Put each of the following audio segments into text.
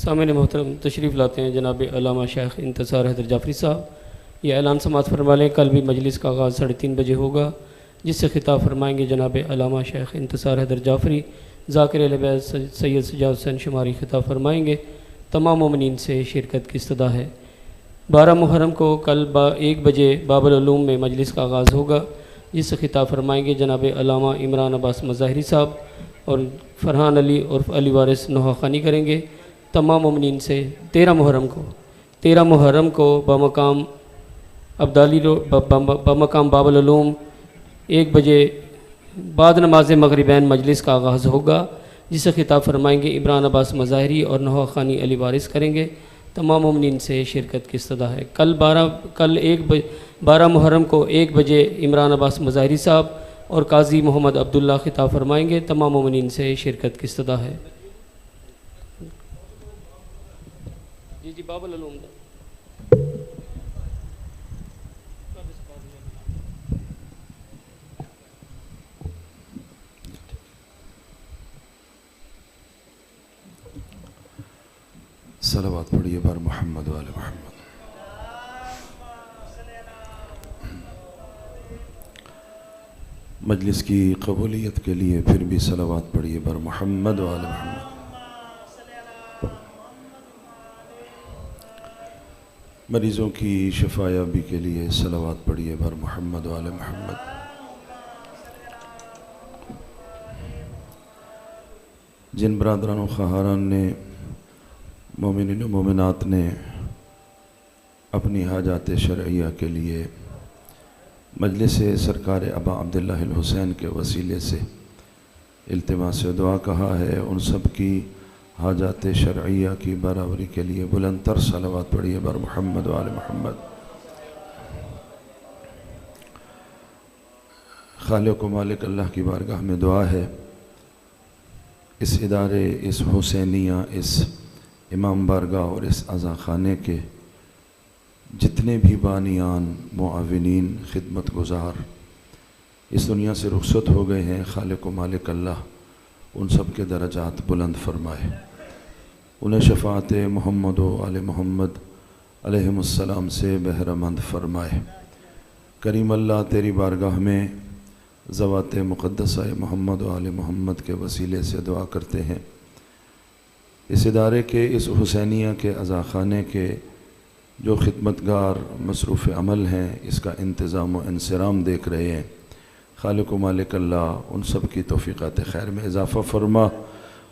سامعین محترم تشریف لاتے ہیں جناب علامہ شیخ انتصار حیدر جعفری صاحب. یہ اعلان سماعت فرما لیں. کل بھی مجلس کا آغاز 3:30 بجے ہوگا، جس سے خطاب فرمائیں گے جناب علامہ شیخ انتصار حیدر جعفری. ذاکر اہل بیت سید سجاد حسین شماری خطاب فرمائیں گے. تمام مومنین سے شرکت کی استدعا ہے. 12 محرم کو کل 1 بجے باب العلوم میں مجلس کا آغاز ہوگا، جس سے خطاب فرمائیں گے جناب علامہ عمران عباس مظاہری صاحب، اور فرحان علی عرف علی وارث نوحہ خوانی کریں گے. تمام مومنین سے 13 محرم کو بمقام عبدالی بمقام باب العلوم 1 بجے بعد نماز مغربین مجلس کا آغاز ہوگا، جس سے خطاب فرمائیں گے عمران عباس مظاہری اور نوحہ خوانی علی وارث کریں گے. تمام مومنین سے شرکت کی استدعا ہے. کل 12 محرم کو 1 بجے عمران عباس مظاہری صاحب اور قاضی محمد عبداللہ خطاب فرمائیں گے. تمام مومنین سے شرکت کی استدعا ہے. جی باب العلوم صلوات پڑھیے بار محمد وآل محمد. مجلس کی قبولیت کے لیے پھر بھی صلوات پڑھیے بار محمد وآل محمد. مریضوں کی شفا یابی کے لیے صلوات پڑھیے بر محمد وآل محمد. جن برادران و خواہران نے، مومنین و مومنات نے اپنی حاجات شرعیہ کے لیے مجلس سرکار ابا عبداللہ الحسین کے وسیلے سے التماس دعا کہا ہے، ان سب کی حاجات شرعیہ کی برابری کے لیے بلند تر صلوات پڑھیے بر محمد وآل محمد. خالق و مالک اللہ کی بارگاہ میں دعا ہے، اس ادارے، اس حسینیہ، اس امام بارگاہ اور اس عزا خانے کے جتنے بھی بانیان، معاونین، خدمت گزار اس دنیا سے رخصت ہو گئے ہیں، خالق و مالک اللہ ان سب کے درجات بلند فرمائے، انہیں شفاعت محمد و آل محمد علیہم السلام سے بہرہ مند فرمائے. کریم اللہ تیری بارگاہ میں ذوات مقدسہ محمد و آل محمد کے وسیلے سے دعا کرتے ہیں، اس ادارے کے، اس حسینیہ کے عزا خانے کے جو خدمتگار مصروف عمل ہیں، اس کا انتظام و انصرام دیکھ رہے ہیں، خالق و مالک اللہ ان سب کی توفیقات خیر میں اضافہ فرما،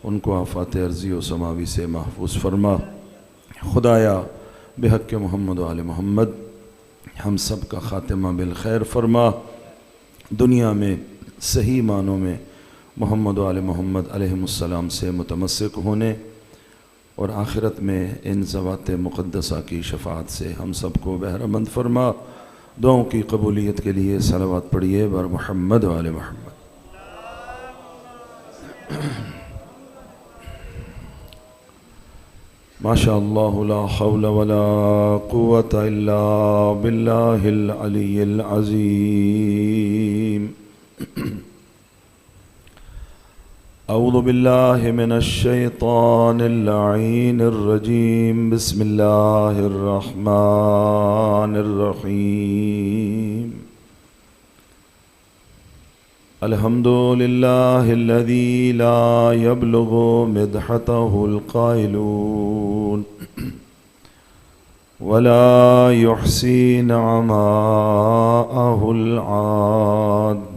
ان کو آفات ارضی و سماوی سے محفوظ فرما. خدایا بحق محمد و آل محمد ہم سب کا خاتمہ بالخیر فرما، دنیا میں صحیح معنوں میں محمد و آل محمد علیہم السلام سے متمسک ہونے اور آخرت میں ان ذوات مقدسہ کی شفاعت سے ہم سب کو بہرہ مند فرما. دعاؤں کی قبولیت کے لیے صلوات پڑھیے بر محمد و آل محمد. ماشاء اللہ لا حول ولا قوة الا باللہ العلی العظیم. اعوذ باللہ من الشیطان اللعین الرجیم. بسم اللہ الرحمن الرحیم. الحمد للہ الذی لا یبلغ مدحتہ القائلون ولا یحصی نعماءہ العادون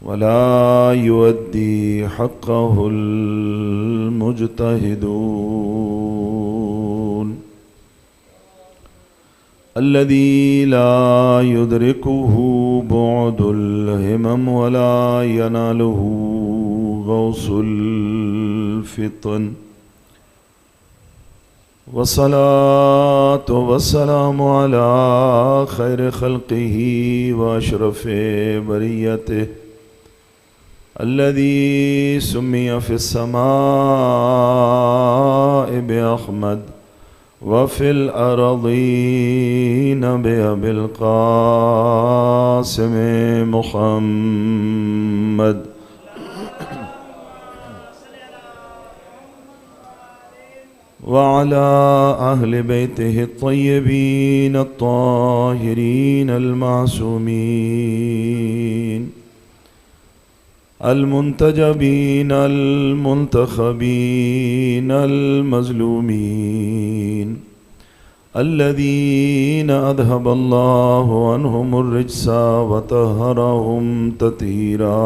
ولا یؤدی حقہ المجتہدون الذي لا يدركه بعد الهمم ولا يناله غوص الفطن والصلاة والسلام على خير خلقه وأشرف بريته الذي سمي في السماء بأحمد وفي الأرضين بأبي القاسم محمد وعلى أهل بيته الطيبين الطاهرين المعصومين المنتجبين المنتخبين المظلومين الذين أذهب الله عنهم الرجس وطهرهم تطهيرا.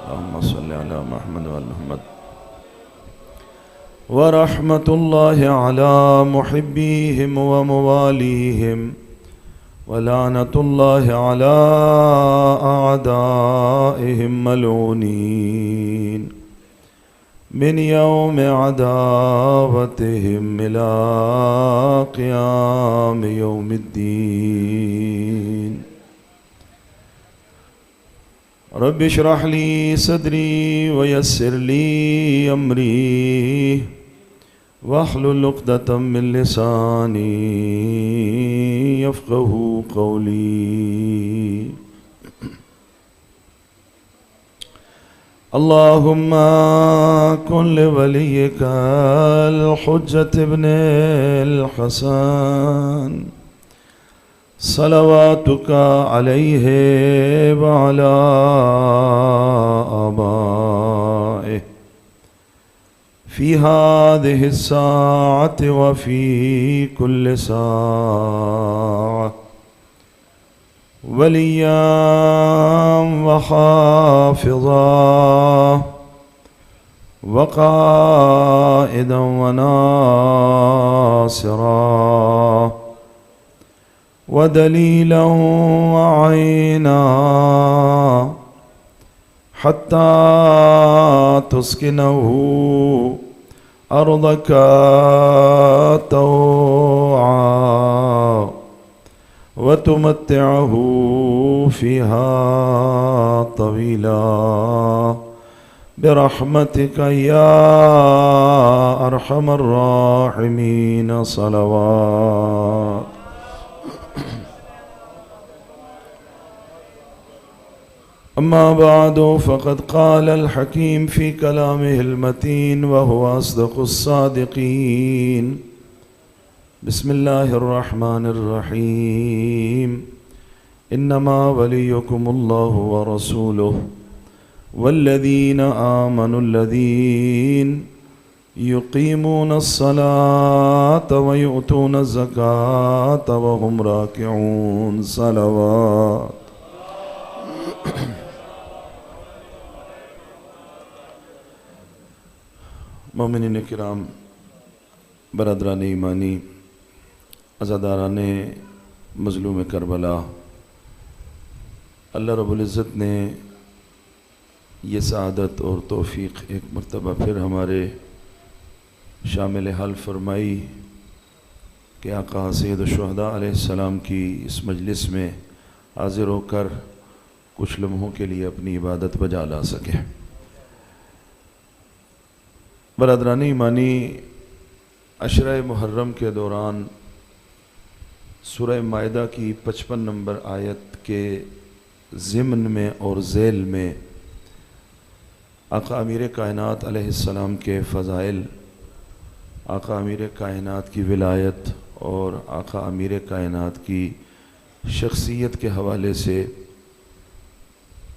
اللهم صل على محمد وعلى محمد. ورحمة الله على محبيهم ومواليهم ولعنة الله على أعدائهم ملعونين من يوم عداوتهم إلى قيام يوم الدين. رب اشرح لي صدري ويسر لي أمري واحلل عقدة من لساني يفقه قولي. اللهم كن لوليك الحجة ابن الحسن صلواتك عليه وعلى آبائه في هذه الساعة وفي كل ساعة وليا وحافظا وقائدا وناصرا ودليلا وعينا حتى تسكنه أرضك طوعا وتمتعه فيها طويلا برحمتك يا أرحم الراحمين. صلوات. أما بعد فقد قال الحكيم في كلامه المتين وهو أصدق الصادقين. بسم الله الرحمن الرحيم. إنما وليكم الله ورسوله والذين آمنوا الذين يقيمون الصلاة ويؤتون الزكاة وهم راكعون. صلوات. مومنین کرام، برادران ایمانی، عزاداران مظلوم کربلا، اللہ رب العزت نے یہ سعادت اور توفیق ایک مرتبہ پھر ہمارے شامل حال فرمائی کہ آقا سید الشہداء علیہ السلام کی اس مجلس میں حاضر ہو کر کچھ لمحوں کے لیے اپنی عبادت بجا لا سکے۔ برادران ایمانی، عشرہ محرم کے دوران سورہ مائدہ کی 55 نمبر آیت کے ضمن میں اور ذیل میں آقا امیر کائنات علیہ السلام کے فضائل، آقا امیر کائنات کی ولایت اور آقا امیر کائنات کی شخصیت کے حوالے سے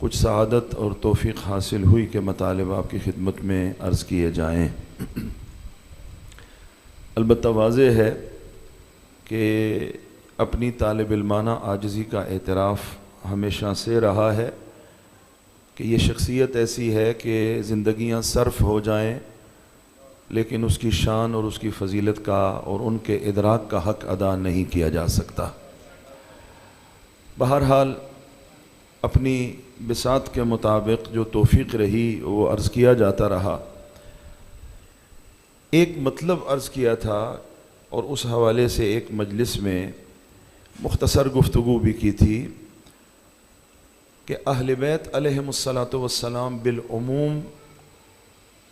کچھ سعادت اور توفیق حاصل ہوئی کہ مطالب آپ کی خدمت میں عرض کیے جائیں۔ البتہ واضح ہے کہ اپنی طالب علمانہ عاجزی کا اعتراف ہمیشہ سے رہا ہے کہ یہ شخصیت ایسی ہے کہ زندگیاں صرف ہو جائیں لیکن اس کی شان اور اس کی فضیلت کا اور ان کے ادراک کا حق ادا نہیں کیا جا سکتا۔ بہرحال اپنی بساط کے مطابق جو توفیق رہی وہ عرض کیا جاتا رہا۔ ایک مطلب عرض کیا تھا اور اس حوالے سے ایک مجلس میں مختصر گفتگو بھی کی تھی کہ اہل بیت علیہم الصلاۃ والسلام بالعموم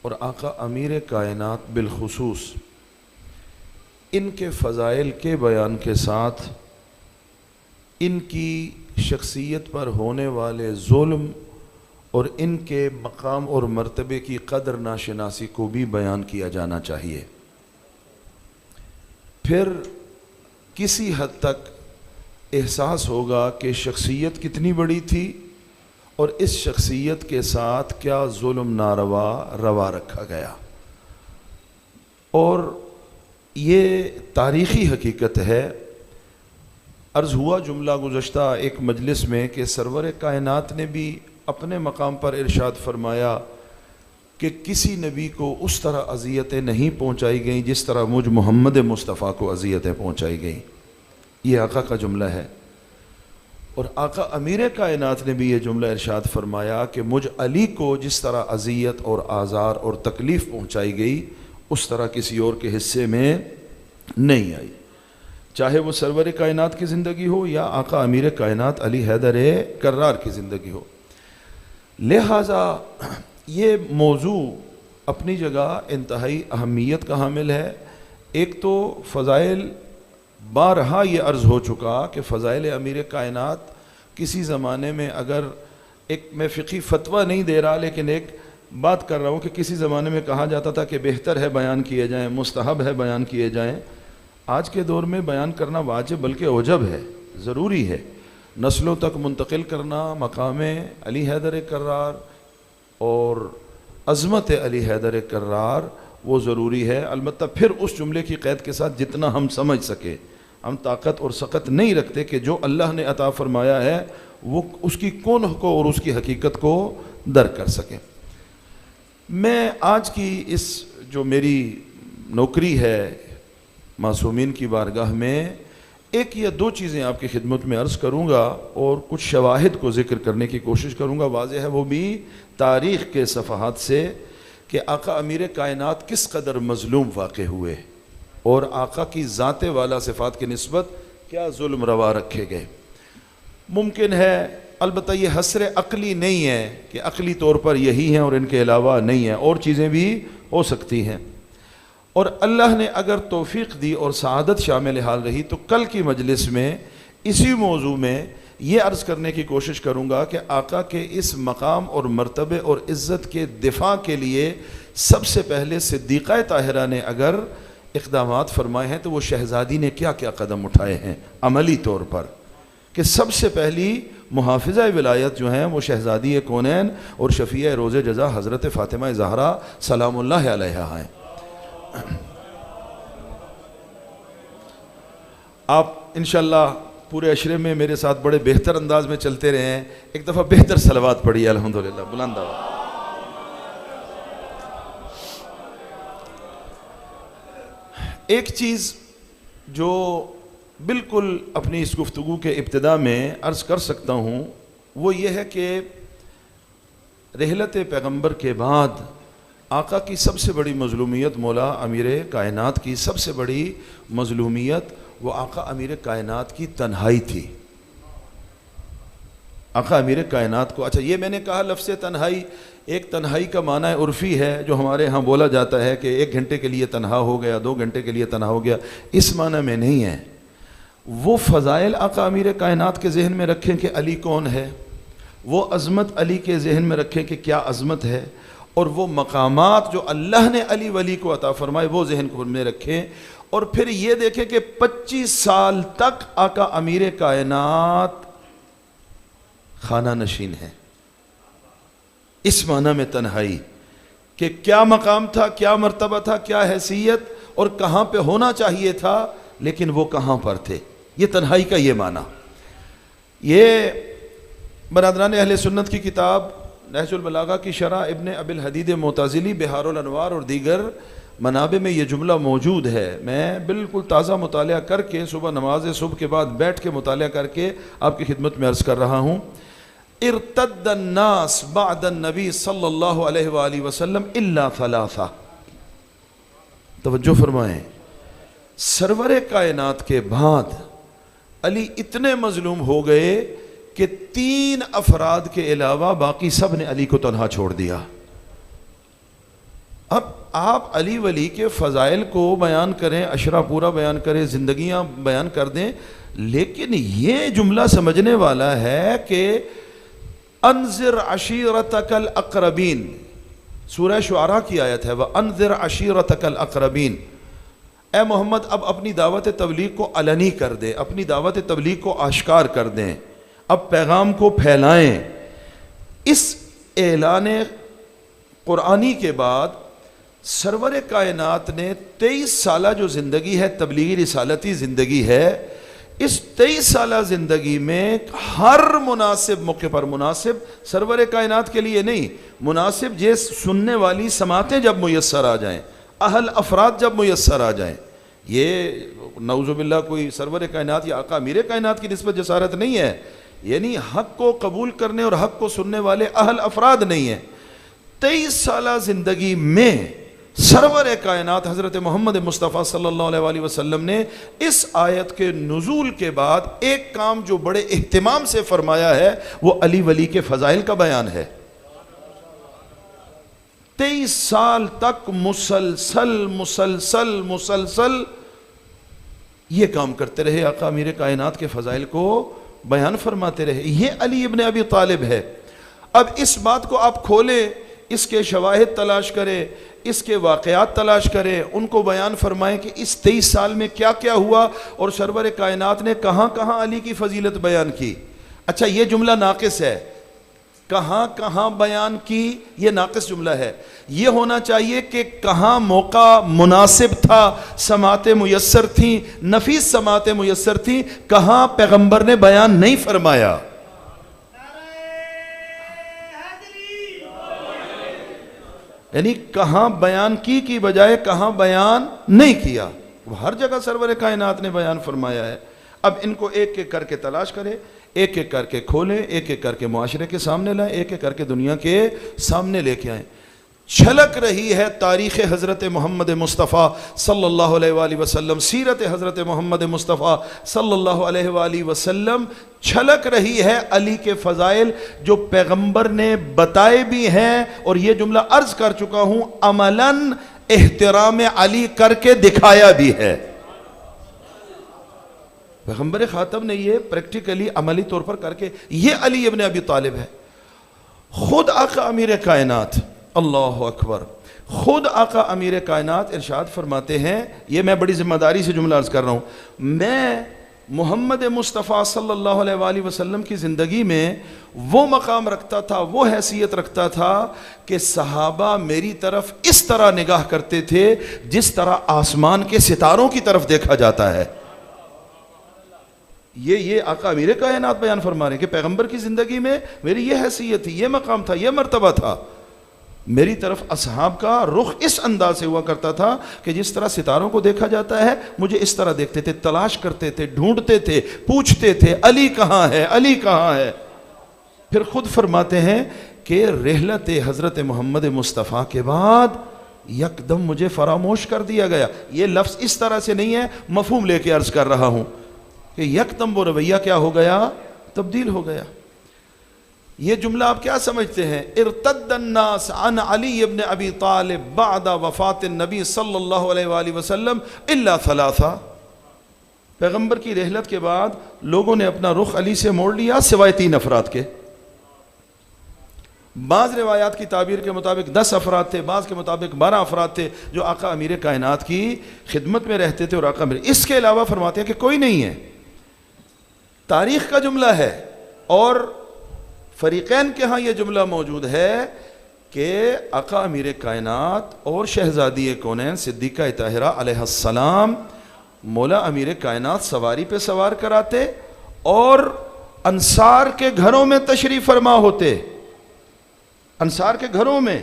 اور آقا امیر کائنات بالخصوص ان کے فضائل کے بیان کے ساتھ ان کی شخصیت پر ہونے والے ظلم اور ان کے مقام اور مرتبے کی قدر ناشناسی کو بھی بیان کیا جانا چاہیے۔ پھر کسی حد تک احساس ہوگا کہ شخصیت کتنی بڑی تھی اور اس شخصیت کے ساتھ کیا ظلم ناروا روا رکھا گیا۔ اور یہ تاریخی حقیقت ہے۔ عرض ہوا جملہ گزشتہ ایک مجلس میں کہ سرور کائنات نے بھی اپنے مقام پر ارشاد فرمایا کہ کسی نبی کو اس طرح اذیتیں نہیں پہنچائی گئیں جس طرح مجھ محمد مصطفیٰ کو اذیتیں پہنچائی گئیں۔ یہ آقا کا جملہ ہے۔ اور آقا امیر کائنات نے بھی یہ جملہ ارشاد فرمایا کہ مجھ علی کو جس طرح اذیت اور آزار اور تکلیف پہنچائی گئی اس طرح کسی اور کے حصے میں نہیں آئی، چاہے وہ سرور کائنات کی زندگی ہو یا آقا امیر کائنات علی حیدر کرار کی زندگی ہو۔ لہٰذا یہ موضوع اپنی جگہ انتہائی اہمیت کا حامل ہے۔ ایک تو فضائل، بارہا یہ عرض ہو چکا کہ فضائل امیر کائنات کسی زمانے میں، اگر ایک میں فقہی فتویٰ نہیں دے رہا لیکن ایک بات کر رہا ہوں کہ کسی زمانے میں کہا جاتا تھا کہ بہتر ہے بیان کیے جائیں، مستحب ہے بیان کیے جائیں۔ آج کے دور میں بیان کرنا واجب بلکہ اوجب ہے، ضروری ہے۔ نسلوں تک منتقل کرنا مقام علی حیدر کرار اور عظمت علی حیدر کرار وہ ضروری ہے۔ البتہ پھر اس جملے کی قید کے ساتھ جتنا ہم سمجھ سکے، ہم طاقت اور سقت نہیں رکھتے کہ جو اللہ نے عطا فرمایا ہے وہ اس کی کنہ کو اور اس کی حقیقت کو درک کر سکیں۔ میں آج کی اس جو میری نوکری ہے معصومین کی بارگاہ میں، ایک یا دو چیزیں آپ کی خدمت میں عرض کروں گا اور کچھ شواہد کو ذکر کرنے کی کوشش کروں گا۔ واضح ہے وہ بھی تاریخ کے صفحات سے کہ آقا امیر کائنات کس قدر مظلوم واقع ہوئے اور آقا کی ذات والا صفات کی نسبت کیا ظلم روا رکھے گئے۔ ممکن ہے، البتہ یہ حصر عقلی نہیں ہے کہ عقلی طور پر یہی ہیں اور ان کے علاوہ نہیں ہیں، اور چیزیں بھی ہو سکتی ہیں۔ اور اللہ نے اگر توفیق دی اور سعادت شامل حال رہی تو کل کی مجلس میں اسی موضوع میں یہ عرض کرنے کی کوشش کروں گا کہ آقا کے اس مقام اور مرتبے اور عزت کے دفاع کے لیے سب سے پہلے صدیقہ طاہرہ نے اگر اقدامات فرمائے ہیں تو وہ شہزادی نے کیا کیا قدم اٹھائے ہیں عملی طور پر، کہ سب سے پہلی محافظہ ولایت جو ہیں وہ شہزادی کونین اور شفیع روز جزا حضرت فاطمہ زہرا سلام اللہ علیہا ہیں۔ آپ انشاءاللہ پورے عشرے میں میرے ساتھ بڑے بہتر انداز میں چلتے رہے ہیں، ایک دفعہ بہتر صلوات پڑھی الحمدللہ، بلند آواز۔ ایک چیز جو بالکل اپنی اس گفتگو کے ابتدا میں عرض کر سکتا ہوں وہ یہ ہے کہ رحلت پیغمبر کے بعد آقا کی سب سے بڑی مظلومیت، مولا امیر کائنات کی سب سے بڑی مظلومیت وہ آقا امیر کائنات کی تنہائی تھی۔ آقا امیر کائنات کو، اچھا یہ میں نے کہا لفظ تنہائی، ایک تنہائی کا معنی عرفی ہے جو ہمارے ہاں بولا جاتا ہے کہ 1 گھنٹے کے لیے تنہا ہو گیا، 2 گھنٹے کے لیے تنہا ہو گیا، اس معنی میں نہیں ہے۔ وہ فضائل آقا امیر کائنات کے ذہن میں رکھیں کہ علی کون ہے، وہ عظمت علی کے ذہن میں رکھیں کہ کیا عظمت ہے، اور وہ مقامات جو اللہ نے علی ولی کو عطا فرمائے وہ ذہن میں رکھیں، اور پھر یہ دیکھیں کہ 25 سال تک آقا امیر کائنات خانہ نشین ہے۔ اس معنی میں تنہائی کہ کیا مقام تھا، کیا مرتبہ تھا، کیا حیثیت اور کہاں پہ ہونا چاہیے تھا، لیکن وہ کہاں پر تھے، یہ تنہائی کا یہ معنی۔ یہ برادران اہل سنت کی کتاب نہج البلاغہ کی شرح ابن ابی الحدید معتزلی، بہار الانوار اور دیگر منابع میں یہ جملہ موجود ہے۔ میں بالکل تازہ مطالعہ کر کے صبح نماز صبح کے بعد بیٹھ کے مطالعہ کر کے آپ کی خدمت میں عرض کر رہا ہوں۔ ارتد الناس بعد النبی صلی اللہ علیہ وآلہ وسلم الا ثلاثہ، توجہ فرمائیں، سرور کائنات کے بعد علی اتنے مظلوم ہو گئے کہ 3 افراد کے علاوہ باقی سب نے علی کو تنہا چھوڑ دیا۔ اب آپ علی ولی کے فضائل کو بیان کریں، اشرا پورا بیان کریں، زندگیاں بیان کر دیں، لیکن یہ جملہ سمجھنے والا ہے کہ انذر عشیرتک الاقربین، سورہ شعراء کی آیت ہے، وَأَنذِرْ عَشِيرَتَكَ الْأَقْرَبِينَ۔ اے محمد اب اپنی دعوت تبلیغ کو علنی کر دیں، اپنی دعوت تبلیغ کو آشکار کر دیں، اب پیغام کو پھیلائیں۔ اس اعلان قرآنی کے بعد سرور کائنات نے 23 سالہ جو زندگی ہے، تبلیغی رسالتی زندگی ہے، اس 23 سالہ زندگی میں ہر مناسب موقع پر، مناسب سرور کائنات کے لیے نہیں، مناسب یہ سننے والی سماعتیں جب میسر آ جائیں، اہل افراد جب میسر آ جائیں، یہ نعوذ باللہ کوئی سرور کائنات یا آقا امیر کائنات کی نسبت جسارت نہیں ہے، یعنی حق کو قبول کرنے اور حق کو سننے والے اہل افراد نہیں ہیں۔ 23 سالہ زندگی میں سرور کائنات حضرت محمد مصطفیٰ صلی اللہ علیہ وسلم نے اس آیت کے نزول کے بعد ایک کام جو بڑے اہتمام سے فرمایا ہے، وہ علی ولی کے فضائل کا بیان ہے۔ 23 سال تک مسلسل یہ کام کرتے رہے، آقا امیر کائنات کے فضائل کو بیان فرماتے رہے۔ یہ علی ابن ابی طالب ہے۔ اب اس بات کو آپ کھولیں، اس کے شواہد تلاش کریں، اس کے واقعات تلاش کریں، ان کو بیان فرمائیں کہ اس 23 سال میں کیا کیا ہوا اور سرور کائنات نے کہاں کہاں علی کی فضیلت بیان کی۔ اچھا یہ جملہ ناقص ہے، کہاں کہاں بیان کی، یہ ناقص جملہ ہے۔ یہ ہونا چاہیے کہ کہاں موقع مناسب تھا، سماعتیں میسر تھیں، نفیس سماعتیں میسر تھیں، کہاں پیغمبر نے بیان نہیں فرمایا۔ یعنی کہاں بیان کی بجائے کہاں بیان نہیں کیا، وہ ہر جگہ سرور کائنات نے بیان فرمایا ہے۔ اب ان کو ایک ایک کر کے تلاش کریں، ایک ایک کر کے کھولیں، ایک ایک کر کے معاشرے کے سامنے لائیں، ایک ایک کر کے دنیا کے سامنے لے کے آئیں۔ چھلک رہی ہے تاریخ حضرت محمد مصطفیٰ صلی اللہ علیہ وآلہ وسلم، سیرت حضرت محمد مصطفیٰ صلی اللہ علیہ وآلہ وسلم، چھلک رہی ہے علی کے فضائل جو پیغمبر نے بتائے بھی ہیں، اور یہ جملہ عرض کر چکا ہوں، عملاً احترام علی کر کے دکھایا بھی ہے۔ پیغمبر خاتم نے یہ پریکٹیکلی عملی طور پر کر کے، یہ علی ابن ابی طالب ہے۔ خود آقا امیر کائنات، اللہ اکبر، خود آقا امیر کائنات ارشاد فرماتے ہیں، یہ میں بڑی ذمہ داری سے جملہ عرض کر رہا ہوں، میں محمد مصطفیٰ صلی اللہ علیہ وآلہ وسلم کی زندگی میں وہ مقام رکھتا تھا، وہ حیثیت رکھتا تھا کہ صحابہ میری طرف اس طرح نگاہ کرتے تھے جس طرح آسمان کے ستاروں کی طرف دیکھا جاتا ہے۔ یہ آقا امیر کائنات بیان فرما رہے ہیں کہ پیغمبر کی زندگی میں میری یہ حیثیت تھی، یہ مقام تھا، یہ مرتبہ تھا، میری طرف اصحاب کا رخ اس انداز سے ہوا کرتا تھا کہ جس طرح ستاروں کو دیکھا جاتا ہے مجھے اس طرح دیکھتے تھے، تلاش کرتے تھے، ڈھونڈتے تھے، پوچھتے تھے علی کہاں ہے، علی کہاں ہے۔ پھر خود فرماتے ہیں کہ رحلت حضرت محمد مصطفیٰ کے بعد یکدم مجھے فراموش کر دیا گیا۔ یہ لفظ اس طرح سے نہیں ہے، مفہوم لے کے عرض کر رہا ہوں کہ یکدم وہ رویہ کیا ہو گیا، تبدیل ہو گیا۔ یہ جملہ آپ کیا سمجھتے ہیں؟ ارتد الناس عن علی ابن ابی طالب بعد وفات النبی صلی اللہ علیہ وآلہ وسلم الا ثلاثہ۔ پیغمبر کی رحلت کے بعد لوگوں نے اپنا رخ علی سے موڑ لیا سوائے 3 افراد کے۔ بعض روایات کی تعبیر کے مطابق 10 افراد تھے، بعض کے مطابق 12 افراد تھے جو آقا امیر کائنات کی خدمت میں رہتے تھے، اور آقا امیر اس کے علاوہ فرماتے ہیں کہ کوئی نہیں ہے۔ تاریخ کا جملہ ہے، اور فریقین کے ہاں یہ جملہ موجود ہے کہ آقا امیر کائنات اور شہزادی کونین صدیقہ طاہرہ علیہ السلام مولا امیر کائنات سواری پہ سوار کراتے اور انصار کے گھروں میں تشریف فرما ہوتے، انصار کے گھروں میں،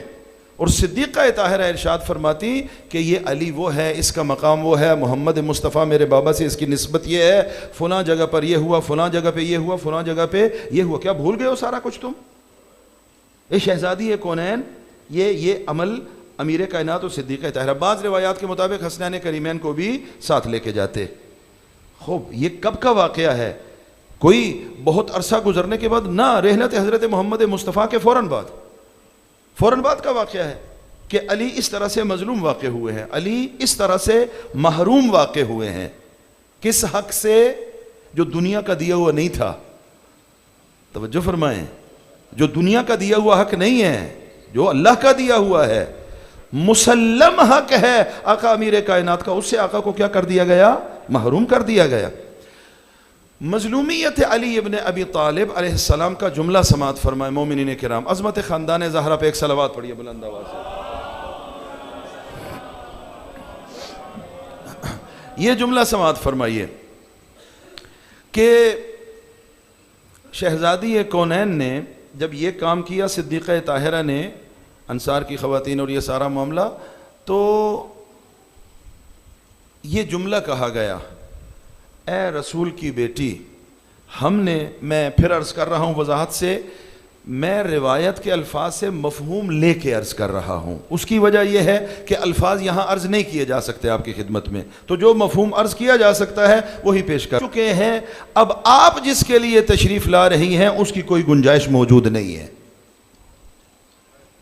اور صدیقہ طاہرہ ارشاد فرماتی کہ یہ علی وہ ہے، اس کا مقام وہ ہے، محمد مصطفیٰ میرے بابا سے اس کی نسبت یہ ہے، فلاں جگہ پر یہ ہوا، فلاں جگہ پہ یہ ہوا، فلاں جگہ پہ یہ ہوا۔ کیا بھول گئے ہو سارا کچھ تم؟ یہ شہزادی کونین، یہ عمل امیر کائنات اور صدیقہ طاہرہ، بعض روایات کے مطابق حسنین کریمین کو بھی ساتھ لے کے جاتے۔ خوب، یہ کب کا واقعہ ہے؟ کوئی بہت عرصہ گزرنے کے بعد نہ، رحلت حضرت محمد مصطفیٰ کے فوراً بعد کا واقعہ ہے کہ علی اس طرح سے مظلوم واقع ہوئے ہیں، علی اس طرح سے محروم واقع ہوئے ہیں۔ کس حق سے؟ جو دنیا کا دیا ہوا نہیں تھا۔ توجہ فرمائیں، جو دنیا کا دیا ہوا حق نہیں ہے، جو اللہ کا دیا ہوا ہے، مسلم حق ہے آقا امیر کائنات کا، اس سے آقا کو کیا کر دیا گیا؟ محروم کر دیا گیا۔ مظلومیت علی ابن ابی طالب علیہ السلام کا جملہ سماعت فرمائے مومنین کرام، عظمت خاندان زہرا پہ ایک صلوات پڑھیے بلند آواز سے۔ یہ جملہ سماعت فرمائیے کہ شہزادی کونین نے جب یہ کام کیا، صدیقہ طاہرہ نے، انصار کی خواتین اور یہ سارا معاملہ، تو یہ جملہ کہا گیا، اے رسول کی بیٹی، ہم نے، میں پھر عرض کر رہا ہوں وضاحت سے، میں روایت کے الفاظ سے مفہوم لے کے عرض کر رہا ہوں، اس کی وجہ یہ ہے کہ الفاظ یہاں عرض نہیں کیے جا سکتے آپ کی خدمت میں، تو جو مفہوم عرض کیا جا سکتا ہے وہی پیش کر چکے ہیں۔ اب آپ جس کے لیے تشریف لا رہی ہیں اس کی کوئی گنجائش موجود نہیں ہے۔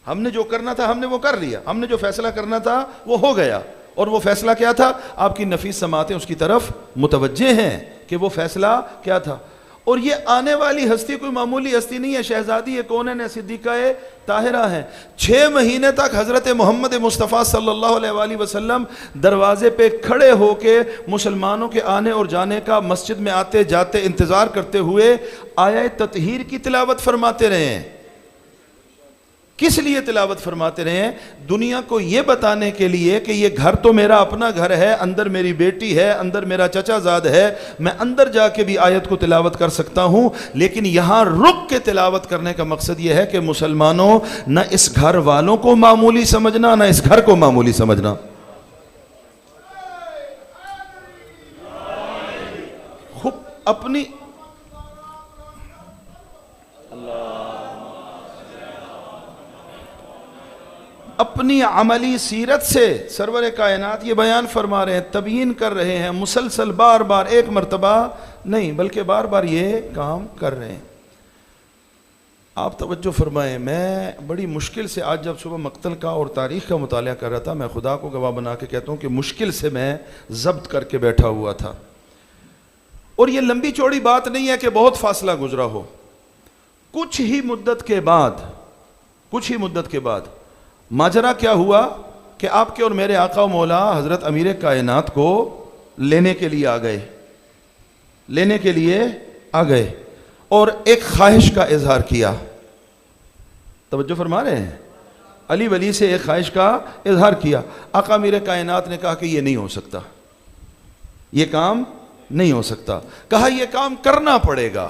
ہم نے جو کرنا تھا ہم نے وہ کر لیا، ہم نے جو فیصلہ کرنا تھا وہ ہو گیا، اور وہ فیصلہ کیا تھا؟ آپ کی نفیس سماعتیں اس کی طرف متوجہ ہیں کہ وہ فیصلہ کیا تھا۔ اور یہ آنے والی ہستی کوئی معمولی ہستی نہیں ہے، شہزادی کونین صدیقہ طاہرہ ہیں۔ 6 مہینے تک حضرت محمد مصطفیٰ صلی اللہ علیہ وآلہ وسلم دروازے پہ کھڑے ہو کے مسلمانوں کے آنے اور جانے کا، مسجد میں آتے جاتے انتظار کرتے ہوئے آیہ تطہیر کی تلاوت فرماتے رہے ہیں۔ کس لیے تلاوت فرماتے رہے ہیں؟ دنیا کو یہ بتانے کے لیے کہ یہ گھر تو میرا اپنا گھر ہے، اندر میری بیٹی ہے، اندر میرا چچا زاد ہے، میں اندر جا کے بھی آیت کو تلاوت کر سکتا ہوں، لیکن یہاں رک کے تلاوت کرنے کا مقصد یہ ہے کہ مسلمانوں، نہ اس گھر والوں کو معمولی سمجھنا، نہ اس گھر کو معمولی سمجھنا۔ خود اپنی اپنی عملی سیرت سے سرور کائنات یہ بیان فرما رہے ہیں، تبیین کر رہے ہیں، مسلسل بار بار، ایک مرتبہ نہیں بلکہ بار بار یہ کام کر رہے ہیں۔ آپ توجہ فرمائیں، میں بڑی مشکل سے آج جب صبح مقتل کا اور تاریخ کا مطالعہ کر رہا تھا، میں خدا کو گواہ بنا کے کہتا ہوں کہ مشکل سے میں ضبط کر کے بیٹھا ہوا تھا، اور یہ لمبی چوڑی بات نہیں ہے کہ بہت فاصلہ گزرا ہو۔ کچھ ہی مدت کے بعد ماجرا کیا ہوا کہ آپ کے اور میرے آقا و مولا حضرت امیر کائنات کو لینے کے لیے آ گئے اور ایک خواہش کا اظہار کیا۔ توجہ فرما رہے ہیں؟ علی ولی سے ایک خواہش کا اظہار کیا۔ آقا امیر کائنات نے کہا کہ یہ نہیں ہو سکتا، یہ کام نہیں ہو سکتا۔ کہا یہ کام کرنا پڑے گا۔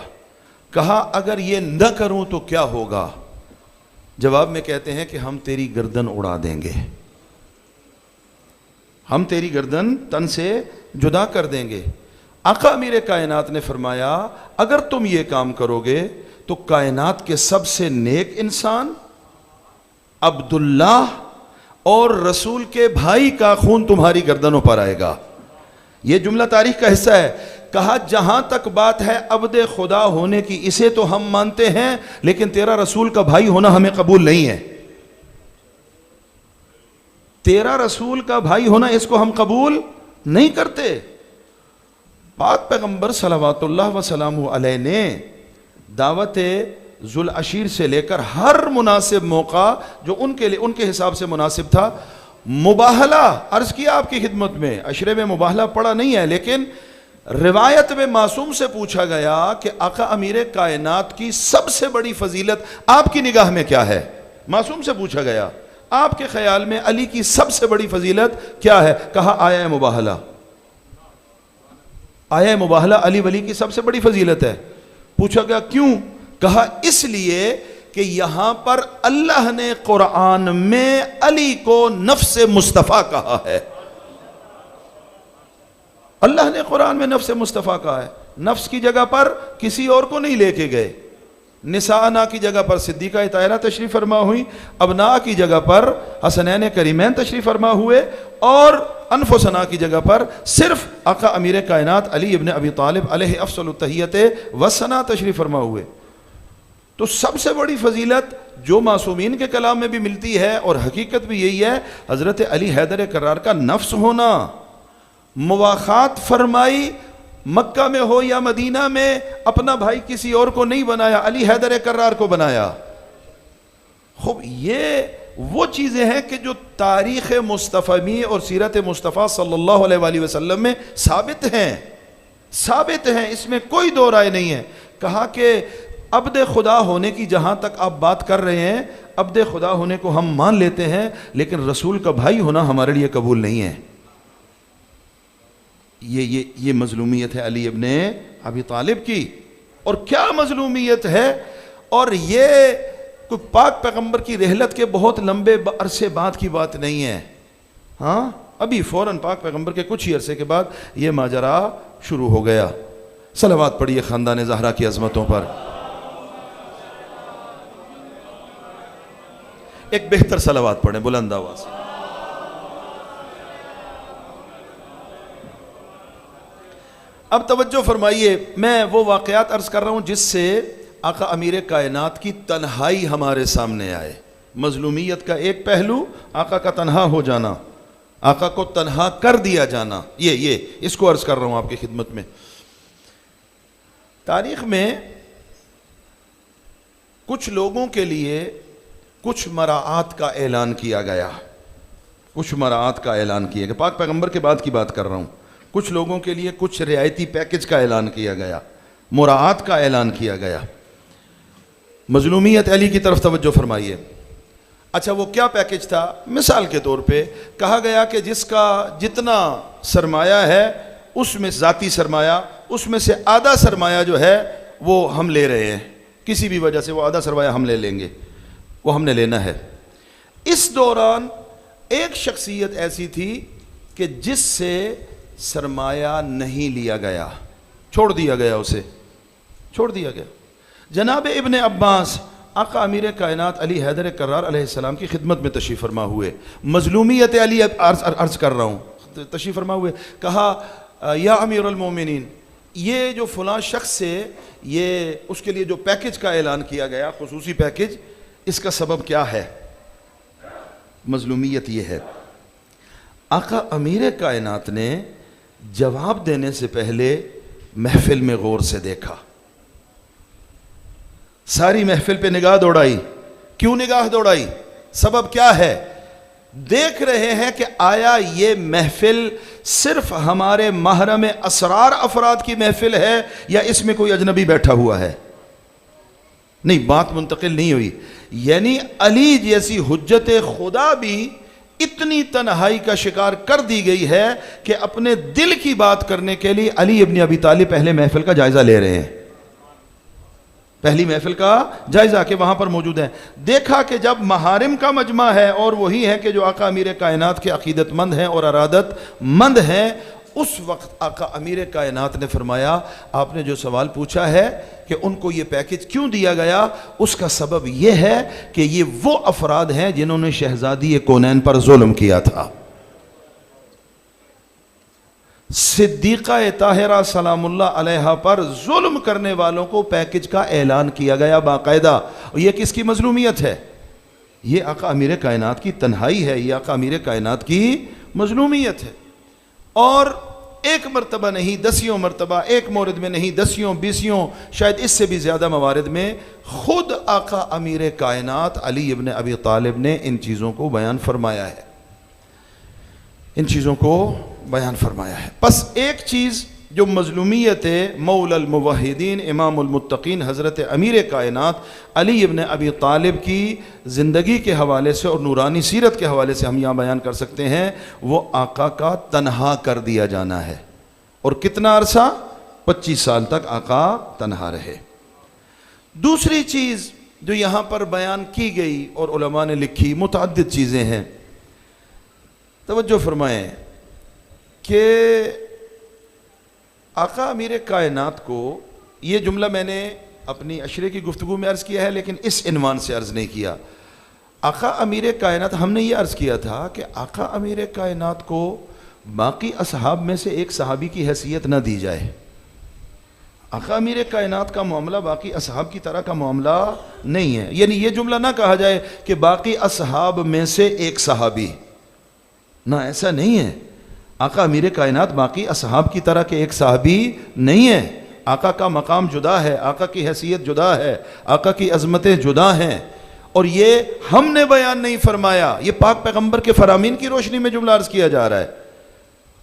کہا اگر یہ نہ کروں تو کیا ہوگا؟ جواب میں کہتے ہیں کہ ہم تیری گردن اڑا دیں گے، ہم تیری گردن تن سے جدا کر دیں گے۔ آقا امیر کائنات نے فرمایا اگر تم یہ کام کرو گے تو کائنات کے سب سے نیک انسان عبداللہ اور رسول کے بھائی کا خون تمہاری گردنوں پر آئے گا۔ یہ جملہ تاریخ کا حصہ ہے۔ کہا جہاں تک بات ہے عبد خدا ہونے کی اسے تو ہم مانتے ہیں، لیکن تیرا رسول کا بھائی ہونا ہمیں قبول نہیں ہے۔ تیرا رسول کا بھائی ہونا اس کو ہم قبول نہیں کرتے۔ پاک پیغمبر صلوات اللہ وسلامہ علیہ نے دعوت ذوالعشیر سے لے کر ہر مناسب موقع جو ان کے حساب سے مناسب تھا، مباہلہ عرض کیا آپ کی خدمت میں، عشرے میں مباہلہ پڑا نہیں ہے، لیکن روایت میں معصوم سے پوچھا گیا کہ آقا امیر کائنات کی سب سے بڑی فضیلت آپ کی نگاہ میں کیا ہے؟ معصوم سے پوچھا گیا آپ کے خیال میں علی کی سب سے بڑی فضیلت کیا ہے؟ کہا آیہ مباہلہ۔ آیہ مباہلہ علی ولی کی سب سے بڑی فضیلت ہے۔ پوچھا گیا کیوں؟ کہا اس لیے کہ یہاں پر اللہ نے قرآن میں علی کو نفس مصطفیٰ کہا ہے۔ اللہ نے قرآن میں نفس مصطفیٰ کہا ہے، نفس کی جگہ پر کسی اور کو نہیں لے کے گئے۔ نساءنا کی جگہ پر صدیقہ طاہرہ تشریف فرما ہوئی، ابنا کی جگہ پر حسنین کریمین تشریف فرما ہوئے، اور انفسنا کی جگہ پر صرف آقا امیر کائنات علی ابن ابی طالب علیہ افضل التحیت وثنا تشریف فرما ہوئے۔ تو سب سے بڑی فضیلت جو معصومین کے کلام میں بھی ملتی ہے اور حقیقت بھی یہی ہے، حضرت علی حیدر کرار کا نفس ہونا۔ مواخات فرمائی، مکہ میں ہو یا مدینہ میں، اپنا بھائی کسی اور کو نہیں بنایا، علی حیدر کرار کو بنایا۔ خوب یہ وہ چیزیں ہیں کہ جو تاریخ مصطفی اور سیرت مصطفیٰ صلی اللہ علیہ وآلہ وسلم میں ثابت ہیں، اس میں کوئی دو رائے نہیں ہے۔ کہا کہ عبد خدا ہونے کی جہاں تک آپ بات کر رہے ہیں، عبد خدا ہونے کو ہم مان لیتے ہیں، لیکن رسول کا بھائی ہونا ہمارے لیے قبول نہیں ہے۔ یہ مظلومیت ہے علی ابن ابی طالب کی، اور کیا مظلومیت ہے، اور یہ کوئی پاک پیغمبر کی رحلت کے بہت لمبے عرصے بعد کی بات نہیں ہے، ہاں ابھی فوراً پاک پیغمبر کے کچھ ہی عرصے کے بعد یہ ماجرا شروع ہو گیا۔ صلوات پڑھیے خاندان زہرا کی عظمتوں پر۔ ایک بہتر صلوات پڑھیں بلند آواز سے۔ اب توجہ فرمائیے، میں وہ واقعات عرض کر رہا ہوں جس سے آقا امیر کائنات کی تنہائی ہمارے سامنے آئے۔ مظلومیت کا ایک پہلو آقا کا تنہا ہو جانا، آقا کو تنہا کر دیا جانا، یہ اس کو عرض کر رہا ہوں آپ کی خدمت میں۔ تاریخ میں کچھ لوگوں کے لیے کچھ مراعات کا اعلان کیا گیا، کہ پاک پیغمبر کے بعد کی بات کر رہا ہوں، کچھ لوگوں کے لیے کچھ رعایتی پیکج کا اعلان کیا گیا، مراعات کا اعلان کیا گیا۔ مظلومیت علی کی طرف توجہ فرمائیے۔ اچھا وہ کیا پیکج تھا؟ مثال کے طور پہ کہا گیا کہ جس کا جتنا سرمایہ ہے اس میں ذاتی سرمایہ، اس میں سے آدھا سرمایہ جو ہے وہ ہم لے رہے ہیں، کسی بھی وجہ سے وہ آدھا سرمایہ ہم لے لیں گے، وہ ہم نے لینا ہے۔ اس دوران ایک شخصیت ایسی تھی کہ جس سے سرمایہ نہیں لیا گیا، چھوڑ دیا گیا۔ جناب ابن عباس آقا امیر کائنات علی حیدر کرار علیہ السلام کی خدمت میں تشریف فرما ہوئے، مظلومیت علی عرض کر رہا ہوں، تشریف فرما ہوئے، کہا یا امیر المومنین، یہ جو فلاں شخص سے یہ اس کے لیے جو پیکج کا اعلان کیا گیا، خصوصی پیکج، اس کا سبب کیا ہے؟ مظلومیت یہ ہے۔ آقا امیر کائنات نے جواب دینے سے پہلے محفل میں غور سے دیکھا، ساری محفل پہ نگاہ دوڑائی۔ کیوں نگاہ دوڑائی؟ سبب کیا ہے؟ دیکھ رہے ہیں کہ آیا یہ محفل صرف ہمارے محرم اسرار افراد کی محفل ہے یا اس میں کوئی اجنبی بیٹھا ہوا ہے؟ نہیں، بات منتقل نہیں ہوئی۔ یعنی علی جیسی حجت خدا بھی اتنی تنہائی کا شکار کر دی گئی ہے کہ اپنے دل کی بات کرنے کے لیے علی ابن ابی طالب پہلے محفل کا جائزہ لے رہے ہیں، پہلی محفل کا جائزہ کہ وہاں پر موجود ہے۔ دیکھا کہ جب محارم کا مجمع ہے اور وہی ہے کہ جو آقا امیر کائنات کے عقیدت مند ہیں اور ارادت مند ہیں، اس وقت آقا امیر کائنات نے فرمایا آپ نے جو سوال پوچھا ہے کہ ان کو یہ پیکج کیوں دیا گیا، اس کا سبب یہ ہے کہ یہ وہ افراد ہیں جنہوں نے شہزادی کونین پر ظلم کیا تھا۔ صدیقہ طاہرہ سلام اللہ علیہا پر ظلم کرنے والوں کو پیکج کا اعلان کیا گیا باقاعدہ۔ اور یہ کس کی مظلومیت ہے؟ یہ آقا امیر کائنات کی تنہائی ہے، یہ آقا امیر کائنات کی مظلومیت ہے۔ اور ایک مرتبہ نہیں، دسیوں مرتبہ، ایک مورد میں نہیں، دسیوں بیسیوں، شاید اس سے بھی زیادہ موارد میں خود آقا امیر کائنات علی ابن ابی طالب نے ان چیزوں کو بیان فرمایا ہے، بس ایک چیز جو مظلومیت مولا الموحدین امام المتقین حضرت امیر کائنات علی ابن ابی طالب کی زندگی کے حوالے سے اور نورانی سیرت کے حوالے سے ہم یہاں بیان کر سکتے ہیں، وہ آقا کا تنہا کر دیا جانا ہے۔ اور کتنا عرصہ؟ 25 سال تک آقا تنہا رہے۔ دوسری چیز جو یہاں پر بیان کی گئی اور علماء نے لکھی، متعدد چیزیں ہیں، توجہ فرمائیں کہ آقا امیر کائنات کو، یہ جملہ میں نے اپنی عشرے کی گفتگو میں عرض کیا ہے لیکن اس عنوان سے عرض نہیں کیا۔ آقا امیر کائنات، ہم نے یہ عرض کیا تھا کہ آقا امیر کائنات کو باقی اصحاب میں سے ایک صحابی کی حیثیت نہ دی جائے۔ آقا امیر کائنات کا معاملہ باقی اصحاب کی طرح کا معاملہ نہیں ہے، یعنی یہ جملہ نہ کہا جائے کہ باقی اصحاب میں سے ایک صحابی، نہ ایسا نہیں ہے۔ آقا امیر کائنات باقی اصحاب کی طرح کے ایک صحابی نہیں ہے۔ آقا کا مقام جدا ہے، آقا کی حیثیت جدا ہے، آقا کی عظمتیں جدا ہیں، اور یہ ہم نے بیان نہیں فرمایا، یہ پاک پیغمبر کے فرامین کی روشنی میں جملہ عرض کیا جا رہا ہے۔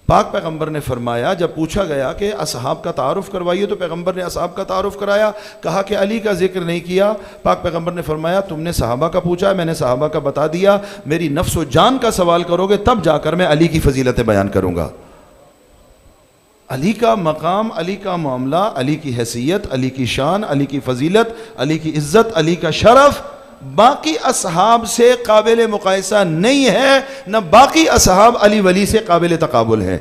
پاک پیغمبر نے فرمایا، جب پوچھا گیا کہ اصحاب کا تعارف کروائیے تو پیغمبر نے اصحاب کا تعارف کرایا، کہا کہ علی کا ذکر نہیں کیا۔ پاک پیغمبر نے فرمایا تم نے صحابہ کا پوچھا، میں نے صحابہ کا بتا دیا، میری نفس و جان کا سوال کرو گے تب جا کر میں علی کی فضیلتیں بیان کروں گا۔ علی کا مقام، علی کا معاملہ، علی کی حیثیت، علی کی شان، علی کی فضیلت، علی کی عزت، علی کا شرف باقی اصحاب سے قابل مقایسہ نہیں ہے، نہ باقی اصحاب علی ولی سے قابل تقابل ہے۔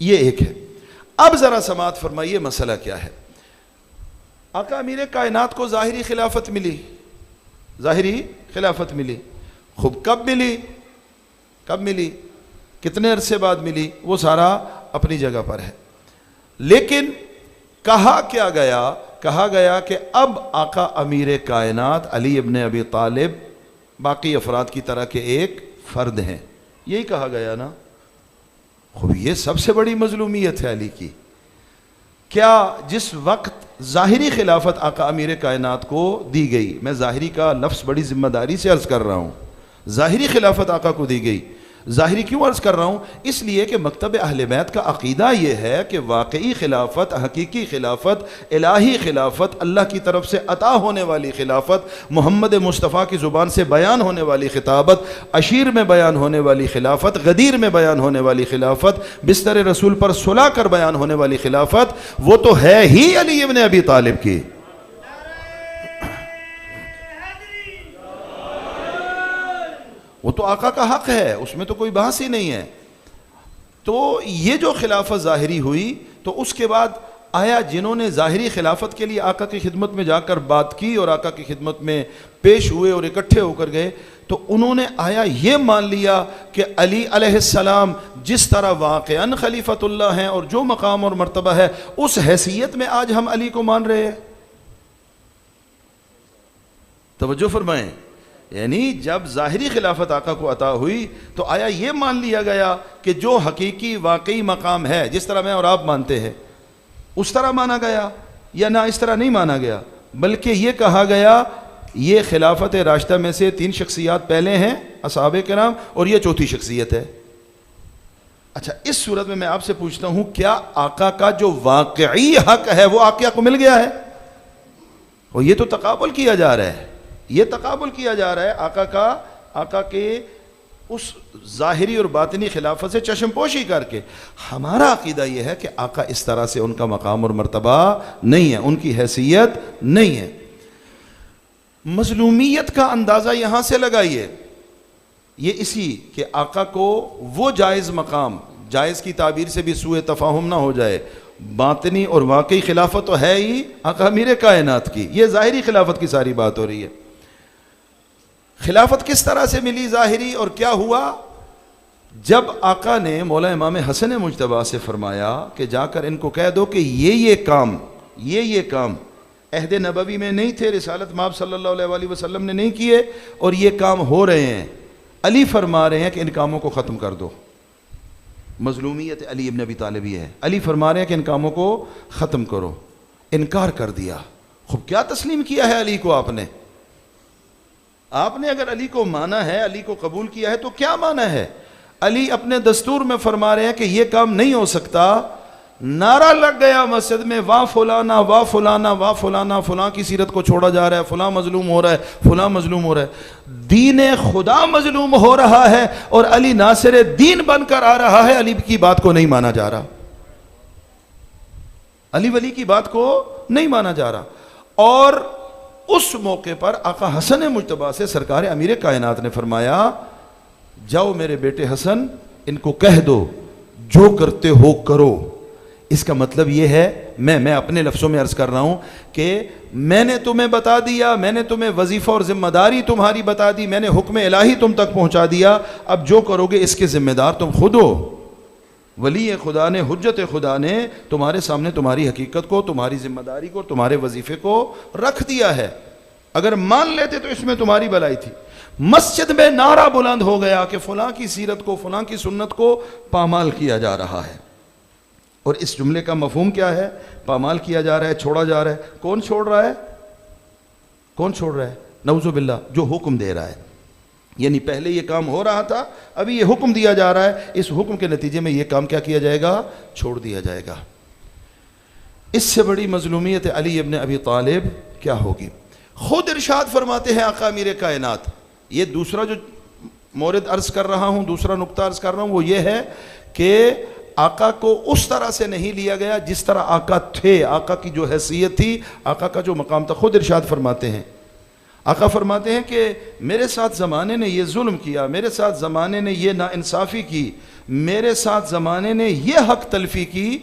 یہ ایک ہے۔ اب ذرا سماعت فرمائیے مسئلہ کیا ہے۔ آقا امیر کائنات کو ظاہری خلافت ملی، ظاہری خلافت ملی، خوب کب ملی؟ کب ملی؟ کتنے عرصے بعد ملی؟ وہ سارا اپنی جگہ پر ہے، لیکن کہا کیا گیا؟ کہا گیا کہ اب آقا امیر کائنات علی ابن ابی طالب باقی افراد کی طرح کے ایک فرد ہیں، یہی کہا گیا نا۔ خوب یہ سب سے بڑی مظلومیت ہے علی کی۔ کیا جس وقت ظاہری خلافت آقا امیر کائنات کو دی گئی، میں ظاہری کا لفظ بڑی ذمہ داری سے عرض کر رہا ہوں، ظاہری خلافت آقا کو دی گئی۔ ظاہری کیوں عرض کر رہا ہوں؟ اس لیے کہ مکتب اہل بیت کا عقیدہ یہ ہے کہ واقعی خلافت، حقیقی خلافت، الہی خلافت، اللہ کی طرف سے عطا ہونے والی خلافت، محمد مصطفیٰ کی زبان سے بیان ہونے والی خطابت، عشیر میں بیان ہونے والی خلافت، غدیر میں بیان ہونے والی خلافت، بستر رسول پر سلا کر بیان ہونے والی خلافت، وہ تو ہے ہی علی ابن ابی طالب کی۔ وہ تو آقا کا حق ہے، اس میں تو کوئی بحث ہی نہیں ہے۔ تو یہ جو خلافت ظاہری ہوئی، تو اس کے بعد آیا جنہوں نے ظاہری خلافت کے لیے آقا کی خدمت میں جا کر بات کی اور آقا کی خدمت میں پیش ہوئے اور اکٹھے ہو کر گئے، تو انہوں نے آیا یہ مان لیا کہ علی علیہ السلام جس طرح واقعاً خلیفۃ اللہ ہیں اور جو مقام اور مرتبہ ہے، اس حیثیت میں آج ہم علی کو مان رہے ہیں۔ توجہ فرمائیں، یعنی جب ظاہری خلافت آقا کو عطا ہوئی تو آیا یہ مان لیا گیا کہ جو حقیقی واقعی مقام ہے، جس طرح میں اور آپ مانتے ہیں اس طرح مانا گیا، یا نہ اس طرح نہیں مانا گیا، بلکہ یہ کہا گیا یہ خلافت راشدہ میں سے 3 شخصیات پہلے ہیں اصحاب کرام اور یہ 4تھی شخصیت ہے۔ اچھا، اس صورت میں آپ سے پوچھتا ہوں، کیا آقا کا جو واقعی حق ہے وہ آقا کو مل گیا ہے؟ اور یہ تو تقابل کیا جا رہا ہے، یہ تقابل کیا جا رہا ہے آقا کے اس ظاہری اور باطنی خلافت سے چشم پوشی کر کے۔ ہمارا عقیدہ یہ ہے کہ آقا اس طرح سے ان کا مقام اور مرتبہ نہیں ہے، ان کی حیثیت نہیں ہے۔ مظلومیت کا اندازہ یہاں سے لگائیے، یہ اسی کہ آقا کو وہ جائز مقام، جائز کی تعبیر سے بھی سوء تفاہم نہ ہو جائے، باطنی اور واقعی خلافت تو ہے ہی آقا امیر کائنات کی، یہ ظاہری خلافت کی ساری بات ہو رہی ہے۔ خلافت کس طرح سے ملی ظاہری، اور کیا ہوا؟ جب آقا نے مولا امام حسن مجتبیٰ سے فرمایا کہ جا کر ان کو کہہ دو کہ یہ کام عہد نبوی میں نہیں تھے، رسالت مآب صلی اللہ علیہ وآلہ وسلم نے نہیں کیے، اور یہ کام ہو رہے ہیں، علی فرما رہے ہیں کہ ان کاموں کو ختم کر دو۔ مظلومیت علی ابن ابی طالب ہے، علی فرما رہے ہیں کہ ان کاموں کو ختم کرو، انکار کر دیا۔ خوب کیا تسلیم کیا ہے علی کو آپ نے اگر علی کو مانا ہے، علی کو قبول کیا ہے، تو کیا مانا ہے؟ علی اپنے دستور میں فرما رہے ہیں کہ یہ کام نہیں ہو سکتا۔ نعرہ لگ گیا مسجد میں، واہ فلانا واہ فلانا واہ فلانا، فلاں کی سیرت کو چھوڑا جا رہا ہے، فلاں مظلوم ہو رہا ہے، فلاں مظلوم ہو رہا ہے، دین خدا مظلوم ہو رہا ہے، اور علی ناصر دین بن کر آ رہا ہے، علی کی بات کو نہیں مانا جا رہا، علی ولی کی بات کو نہیں مانا جا رہا۔ اور اس موقع پر آقا حسن مجتبیٰ سے سرکار امیر کائنات نے فرمایا، جاؤ میرے بیٹے حسن، ان کو کہہ دو جو کرتے ہو کرو۔ اس کا مطلب یہ ہے، میں اپنے لفظوں میں عرض کر رہا ہوں کہ میں نے تمہیں بتا دیا، میں نے تمہیں وظیفہ اور ذمہ داری تمہاری بتا دی، میں نے حکم الہی تم تک پہنچا دیا، اب جو کرو گے اس کے ذمہ دار تم خود ہو۔ ولی خدا نے، حجت خدا نے تمہارے سامنے تمہاری حقیقت کو، تمہاری ذمہ داری کو، تمہارے وظیفے کو رکھ دیا ہے، اگر مان لیتے تو اس میں تمہاری بھلائی تھی۔ مسجد میں نعرہ بلند ہو گیا کہ فلاں کی سیرت کو، فلاں کی سنت کو پامال کیا جا رہا ہے۔ اور اس جملے کا مفہوم کیا ہے؟ پامال کیا جا رہا ہے، چھوڑا جا رہا ہے۔ کون چھوڑ رہا ہے؟ کون چھوڑ رہا ہے؟ نعوذ باللہ، جو حکم دے رہا ہے. یعنی پہلے یہ کام ہو رہا تھا، ابھی یہ حکم دیا جا رہا ہے، اس حکم کے نتیجے میں یہ کام کیا کیا جائے گا؟ چھوڑ دیا جائے گا. اس سے بڑی مظلومیت علی ابن ابی طالب کیا ہوگی؟ خود ارشاد فرماتے ہیں آقا امیر کائنات. یہ دوسرا جو مورد عرض کر رہا ہوں، دوسرا نقطہ عرض کر رہا ہوں، وہ یہ ہے کہ آقا کو اس طرح سے نہیں لیا گیا جس طرح آقا تھے، آقا کی جو حیثیت تھی، آقا کا جو مقام تھا. خود ارشاد فرماتے ہیں، آقا فرماتے ہیں کہ میرے ساتھ زمانے نے یہ ظلم کیا، میرے ساتھ زمانے نے یہ ناانصافی کی، میرے ساتھ زمانے نے یہ حق تلفی کی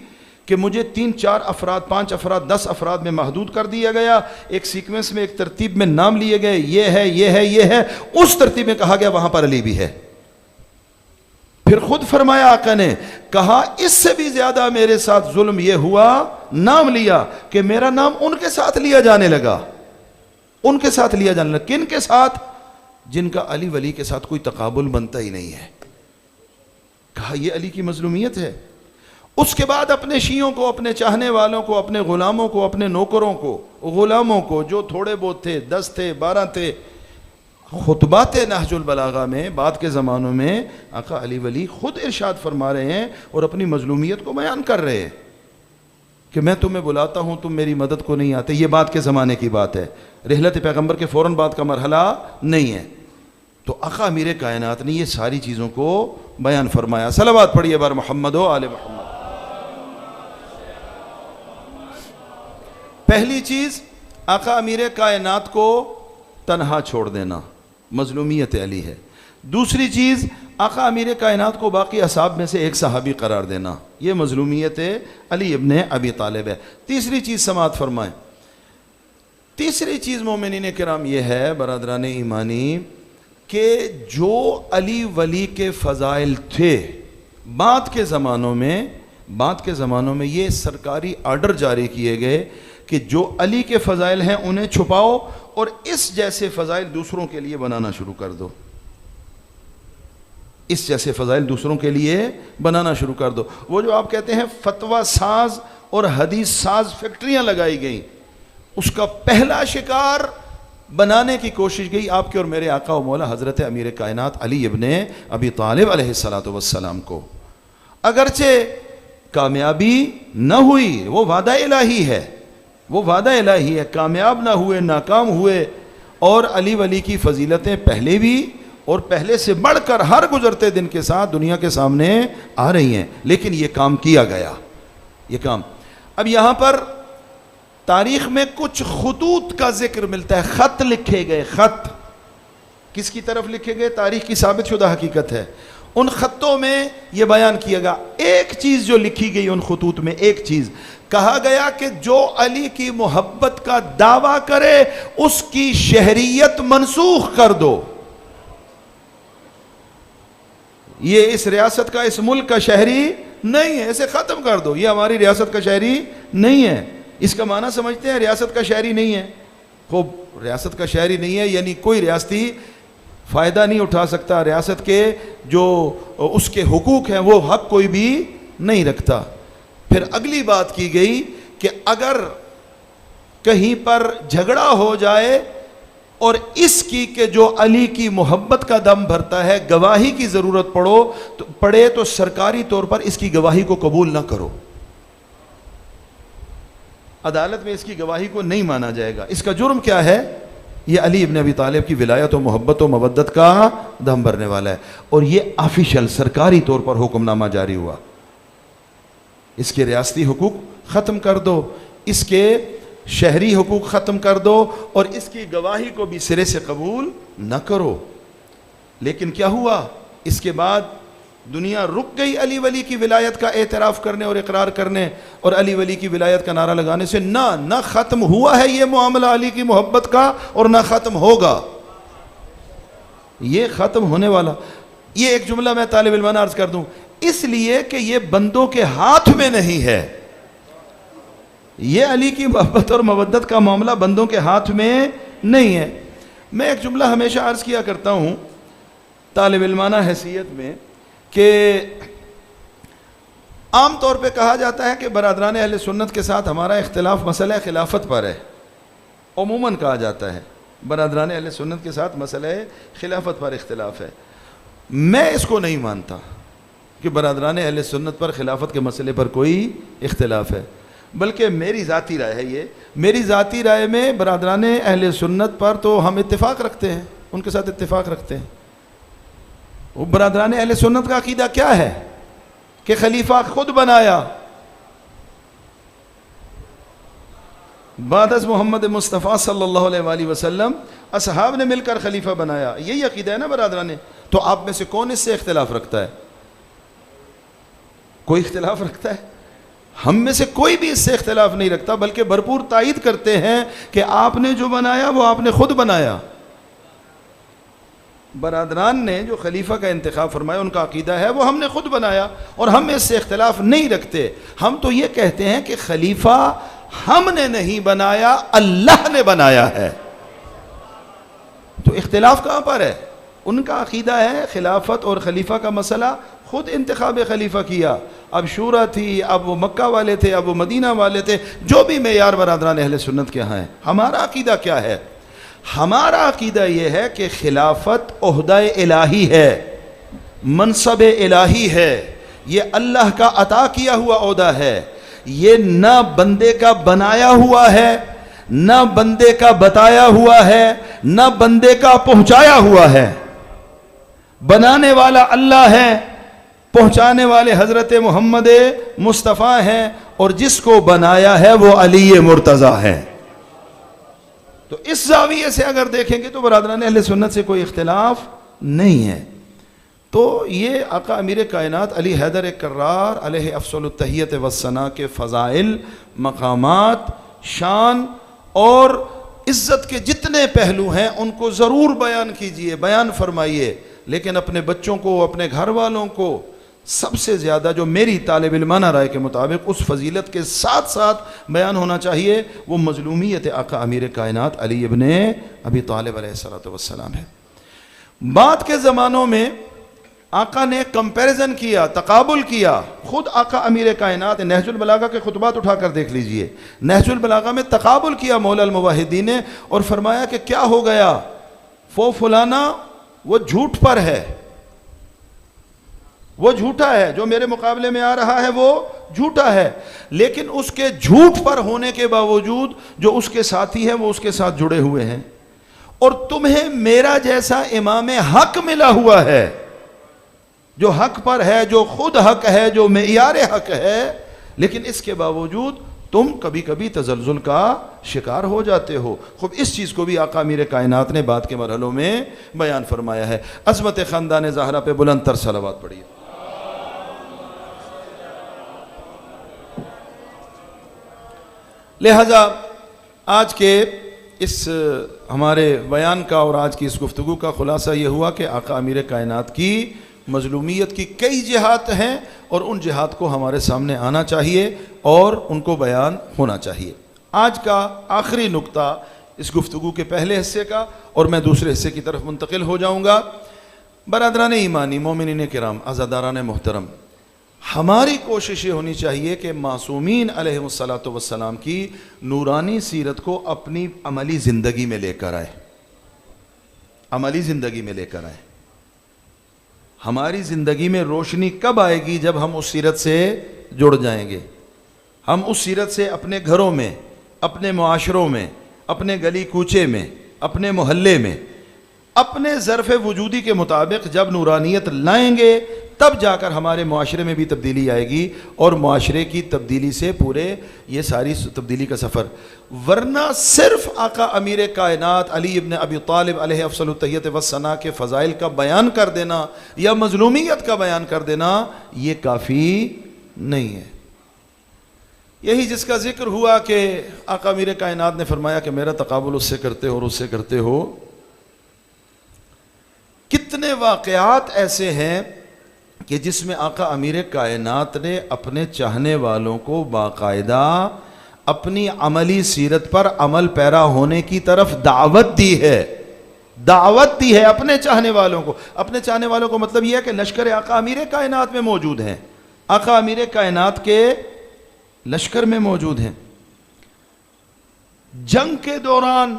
کہ مجھے 3 4 افراد 5 افراد 10 افراد میں محدود کر دیا گیا، ایک سیکوینس میں ایک ترتیب میں نام لیے گئے، یہ ہے یہ ہے یہ ہے، اس ترتیب میں کہا گیا وہاں پر علی بھی ہے. پھر خود فرمایا آقا نے، کہا اس سے بھی زیادہ میرے ساتھ ظلم یہ ہوا، نام لیا کہ میرا نام ان کے ساتھ لیا جانے لگا، ان کے ساتھ لیا جانے لگا. کن کے ساتھ؟ جن کا علی ولی کے ساتھ کوئی تقابل بنتا ہی نہیں ہے. کہا یہ علی کی مظلومیت ہے. اس کے بعد اپنے شیعوں کو، اپنے چاہنے والوں کو، اپنے غلاموں کو، اپنے نوکروں کو، غلاموں کو جو تھوڑے بہت تھے، 10 تھے 12 تھے، خطبات نہج البلاغہ میں بعد کے زمانوں میں آقا علی ولی خود ارشاد فرما رہے ہیں اور اپنی مظلومیت کو بیان کر رہے ہیں کہ میں تمہیں بلاتا ہوں، تم میری مدد کو نہیں آتے. یہ بعد کے زمانے کی بات ہے، رحلت پیغمبر کے فوراً بعد کا مرحلہ نہیں ہے. تو آقا امیر کائنات نے یہ ساری چیزوں کو بیان فرمایا. صلوات پڑھیے بار محمد و آل محمد. پہلی چیز آقا امیر کائنات کو تنہا چھوڑ دینا، مظلومیت علی ہے. دوسری چیز آقا امیر کائنات کو باقی اصحاب میں سے ایک صحابی قرار دینا، یہ مظلومیت علی ابن ابی طالب ہے. تیسری چیز سماعت فرمائیں. تیسری چیز مومنین کرام یہ ہے برادران ایمانی کہ جو علی ولی کے فضائل تھے بعد کے زمانوں میں یہ سرکاری آرڈر جاری کیے گئے کہ جو علی کے فضائل ہیں انہیں چھپاؤ اور اس جیسے فضائل دوسروں کے لیے بنانا شروع کر دو. اس جیسے فضائل دوسروں کے لیے بنانا شروع کر دو. وہ جو آپ کہتے ہیں فتویٰ ساز اور حدیث ساز فیکٹریاں لگائی گئیں، اس کا پہلا شکار بنانے کی کوشش گئی آپ کے اور میرے آقا و مولا حضرت امیر کائنات علی ابن ابی طالب علیہ السلام کو. اگرچہ کامیابی نہ ہوئی، وہ وعدہ الہی ہے، وہ وعدہ الہی ہے، کامیاب نہ ہوئے، ناکام ہوئے. اور علی ولی کی فضیلتیں پہلے بھی اور پہلے سے بڑھ کر ہر گزرتے دن کے ساتھ دنیا کے سامنے آ رہی ہیں، لیکن یہ کام کیا گیا، یہ کام. اب یہاں پر تاریخ میں کچھ خطوط کا ذکر ملتا ہے، خط لکھے گئے. خط کس کی طرف لکھے گئے؟ تاریخ کی ثابت شدہ حقیقت ہے. ان خطوں میں یہ بیان کیا گیا، ایک چیز جو لکھی گئی ان خطوط میں، ایک چیز کہا گیا کہ جو علی کی محبت کا دعویٰ کرے اس کی شہریت منسوخ کر دو. یہ اس ریاست کا، اس ملک کا شہری نہیں ہے، اسے ختم کر دو، یہ ہماری ریاست کا شہری نہیں ہے. اس کا معنی سمجھتے ہیں؟ ریاست کا شہری نہیں ہے. خوب، ریاست کا شہری نہیں ہے یعنی کوئی ریاستی فائدہ نہیں اٹھا سکتا، ریاست کے جو اس کے حقوق ہیں وہ حق کوئی بھی نہیں رکھتا. پھر اگلی بات کی گئی کہ اگر کہیں پر جھگڑا ہو جائے اور اس کی کہ جو علی کی محبت کا دم بھرتا ہے گواہی کی ضرورت پڑے تو سرکاری طور پر اس کی گواہی کو قبول نہ کرو، عدالت میں اس کی گواہی کو نہیں مانا جائے گا. اس کا جرم کیا ہے؟ یہ علی ابن ابی طالب کی ولایت و محبت و مودت کا دم بھرنے والا ہے. اور یہ آفیشل سرکاری طور پر حکم نامہ جاری ہوا، اس کے ریاستی حقوق ختم کر دو، اس کے شہری حقوق ختم کر دو اور اس کی گواہی کو بھی سرے سے قبول نہ کرو. لیکن کیا ہوا؟ اس کے بعد دنیا رک گئی علی ولی کی ولایت کا اعتراف کرنے اور اقرار کرنے اور علی ولی کی ولایت کا نعرہ لگانے سے. نہ ختم ہوا ہے یہ معاملہ علی کی محبت کا اور نہ ختم ہوگا، یہ ختم ہونے والا. یہ ایک جملہ میں طالب علمانہ عرض کر دوں، اس لیے کہ یہ بندوں کے ہاتھ میں نہیں ہے. یہ علی کی محبت اور مودت کا معاملہ بندوں کے ہاتھ میں نہیں ہے. میں ایک جملہ ہمیشہ عرض کیا کرتا ہوں طالب علمانہ حیثیت میں کہ عام طور پہ کہا جاتا ہے کہ برادران اہل سنت کے ساتھ ہمارا اختلاف مسئلہ خلافت پر ہے، عموماً کہا جاتا ہے. برادران اہل سنت کے ساتھ مسئلہ خلافت پر اختلاف ہے. میں اس کو نہیں مانتا کہ برادران اہل سنت پر خلافت کے مسئلے پر کوئی اختلاف ہے، بلکہ میری ذاتی رائے ہے یہ. میری ذاتی رائے میں برادران اہل سنت پر تو ہم اتفاق رکھتے ہیں، ان کے ساتھ اتفاق رکھتے ہیں. وہ برادران اہل سنت کا عقیدہ کیا ہے کہ خلیفہ خود بنایا، بعد از محمد مصطفیٰ صلی اللہ علیہ وآلہ وسلم اصحاب نے مل کر خلیفہ بنایا. یہی عقیدہ ہے نا برادران. تو آپ میں سے کون اس سے اختلاف رکھتا ہے؟ کوئی اختلاف رکھتا ہے؟ ہم میں سے کوئی بھی اس سے اختلاف نہیں رکھتا، بلکہ بھرپور تائید کرتے ہیں کہ آپ نے جو بنایا وہ آپ نے خود بنایا. برادران نے جو خلیفہ کا انتخاب فرمایا ان کا عقیدہ ہے وہ ہم نے خود بنایا، اور ہم اس سے اختلاف نہیں رکھتے. ہم تو یہ کہتے ہیں کہ خلیفہ ہم نے نہیں بنایا، اللہ نے بنایا ہے. تو اختلاف کہاں پر ہے؟ ان کا عقیدہ ہے خلافت اور خلیفہ کا مسئلہ خود انتخاب خلیفہ کیا. اب شورا تھی، اب وہ مکہ والے تھے، اب وہ مدینہ والے تھے، جو بھی معیار برادران اہل سنت کے ہاں ہیں. ہمارا عقیدہ کیا ہے؟ ہمارا عقیدہ یہ ہے کہ خلافت عہدہ الہی ہے، منصب الہی ہے، یہ اللہ کا عطا کیا ہوا عہدہ ہے. یہ نہ بندے کا بنایا ہوا ہے، نہ بندے کا بتایا ہوا ہے، نہ بندے کا پہنچایا ہوا ہے. بنانے والا اللہ ہے، پہنچانے والے حضرت محمد مصطفیٰ ہیں، اور جس کو بنایا ہے وہ علی مرتضیٰ ہے. تو اس زاویے سے اگر دیکھیں گے تو برادران اہل سنت سے کوئی اختلاف نہیں ہے. تو یہ آقا امیر کائنات علی حیدر کرار علیہ افضل التحیت والثناء کے فضائل، مقامات، شان اور عزت کے جتنے پہلو ہیں ان کو ضرور بیان کیجئے، بیان فرمائیے. لیکن اپنے بچوں کو، اپنے گھر والوں کو سب سے زیادہ جو میری طالب علمانہ رائے کے مطابق اس فضیلت کے ساتھ ساتھ بیان ہونا چاہیے وہ مظلومیت آقا امیر کائنات علی ابن ابی طالب علیہ السلام ہے. بعد کے زمانوں میں آقا نے کمپیریزن کیا، تقابل کیا. خود آقا امیر کائنات نہج البلاغہ کے خطبات اٹھا کر دیکھ لیجئے. نہج البلاغہ میں تقابل کیا مولا الموحدین نے، اور فرمایا کہ کیا ہو گیا، وہ فلانا وہ جھوٹ پر ہے، وہ جھوٹا ہے، جو میرے مقابلے میں آ رہا ہے وہ جھوٹا ہے. لیکن اس کے جھوٹ پر ہونے کے باوجود جو اس کے ساتھی ہے وہ اس کے ساتھ جڑے ہوئے ہیں. اور تمہیں میرا جیسا امام حق ملا ہوا ہے، جو حق پر ہے، جو خود حق ہے، جو معیار حق ہے، لیکن اس کے باوجود تم کبھی کبھی تزلزل کا شکار ہو جاتے ہو. خوب اس چیز کو بھی آقا امیر کائنات نے بعد کے مرحلوں میں بیان فرمایا ہے. عظمت خاندان زہرا پہ بلند تر صلوات پڑھیے. لہذا آج کے اس ہمارے بیان کا اور آج کی اس گفتگو کا خلاصہ یہ ہوا کہ آقا امیر کائنات کی مظلومیت کی کئی جہات ہیں، اور ان جہات کو ہمارے سامنے آنا چاہیے اور ان کو بیان ہونا چاہیے. آج کا آخری نقطہ اس گفتگو کے پہلے حصے کا، اور میں دوسرے حصے کی طرف منتقل ہو جاؤں گا. برادران ایمانی، مومنین کرام، عزاداران محترم، ہماری کوشش یہ ہونی چاہیے کہ معصومین علیہ الصلاۃ والسلام کی نورانی سیرت کو اپنی عملی زندگی میں لے کر آئے، عملی زندگی میں لے کر آئے. ہماری زندگی میں روشنی کب آئے گی؟ جب ہم اس سیرت سے جڑ جائیں گے. ہم اس سیرت سے اپنے گھروں میں، اپنے معاشروں میں، اپنے گلی کوچے میں، اپنے محلے میں، اپنے ظرف وجودی کے مطابق جب نورانیت لائیں گے تب جا کر ہمارے معاشرے میں بھی تبدیلی آئے گی، اور معاشرے کی تبدیلی سے پورے یہ ساری تبدیلی کا سفر. ورنہ صرف آقا امیر کائنات علی ابن ابی طالب علیہ افضل التحیت والثناء کے فضائل کا بیان کر دینا یا مظلومیت کا بیان کر دینا یہ کافی نہیں ہے. یہی جس کا ذکر ہوا کہ آقا امیر کائنات نے فرمایا کہ میرا تقابل اس سے کرتے ہو اور اس سے کرتے ہو. کتنے واقعات ایسے ہیں کہ جس میں آقا امیر کائنات نے اپنے چاہنے والوں کو باقاعدہ اپنی عملی سیرت پر عمل پیرا ہونے کی طرف دعوت دی ہے، دعوت دی ہے اپنے چاہنے والوں کو. اپنے چاہنے والوں کو مطلب یہ ہے کہ لشکر آقا امیر کائنات میں موجود ہیں، آقا امیر کائنات کے لشکر میں موجود ہیں. جنگ کے دوران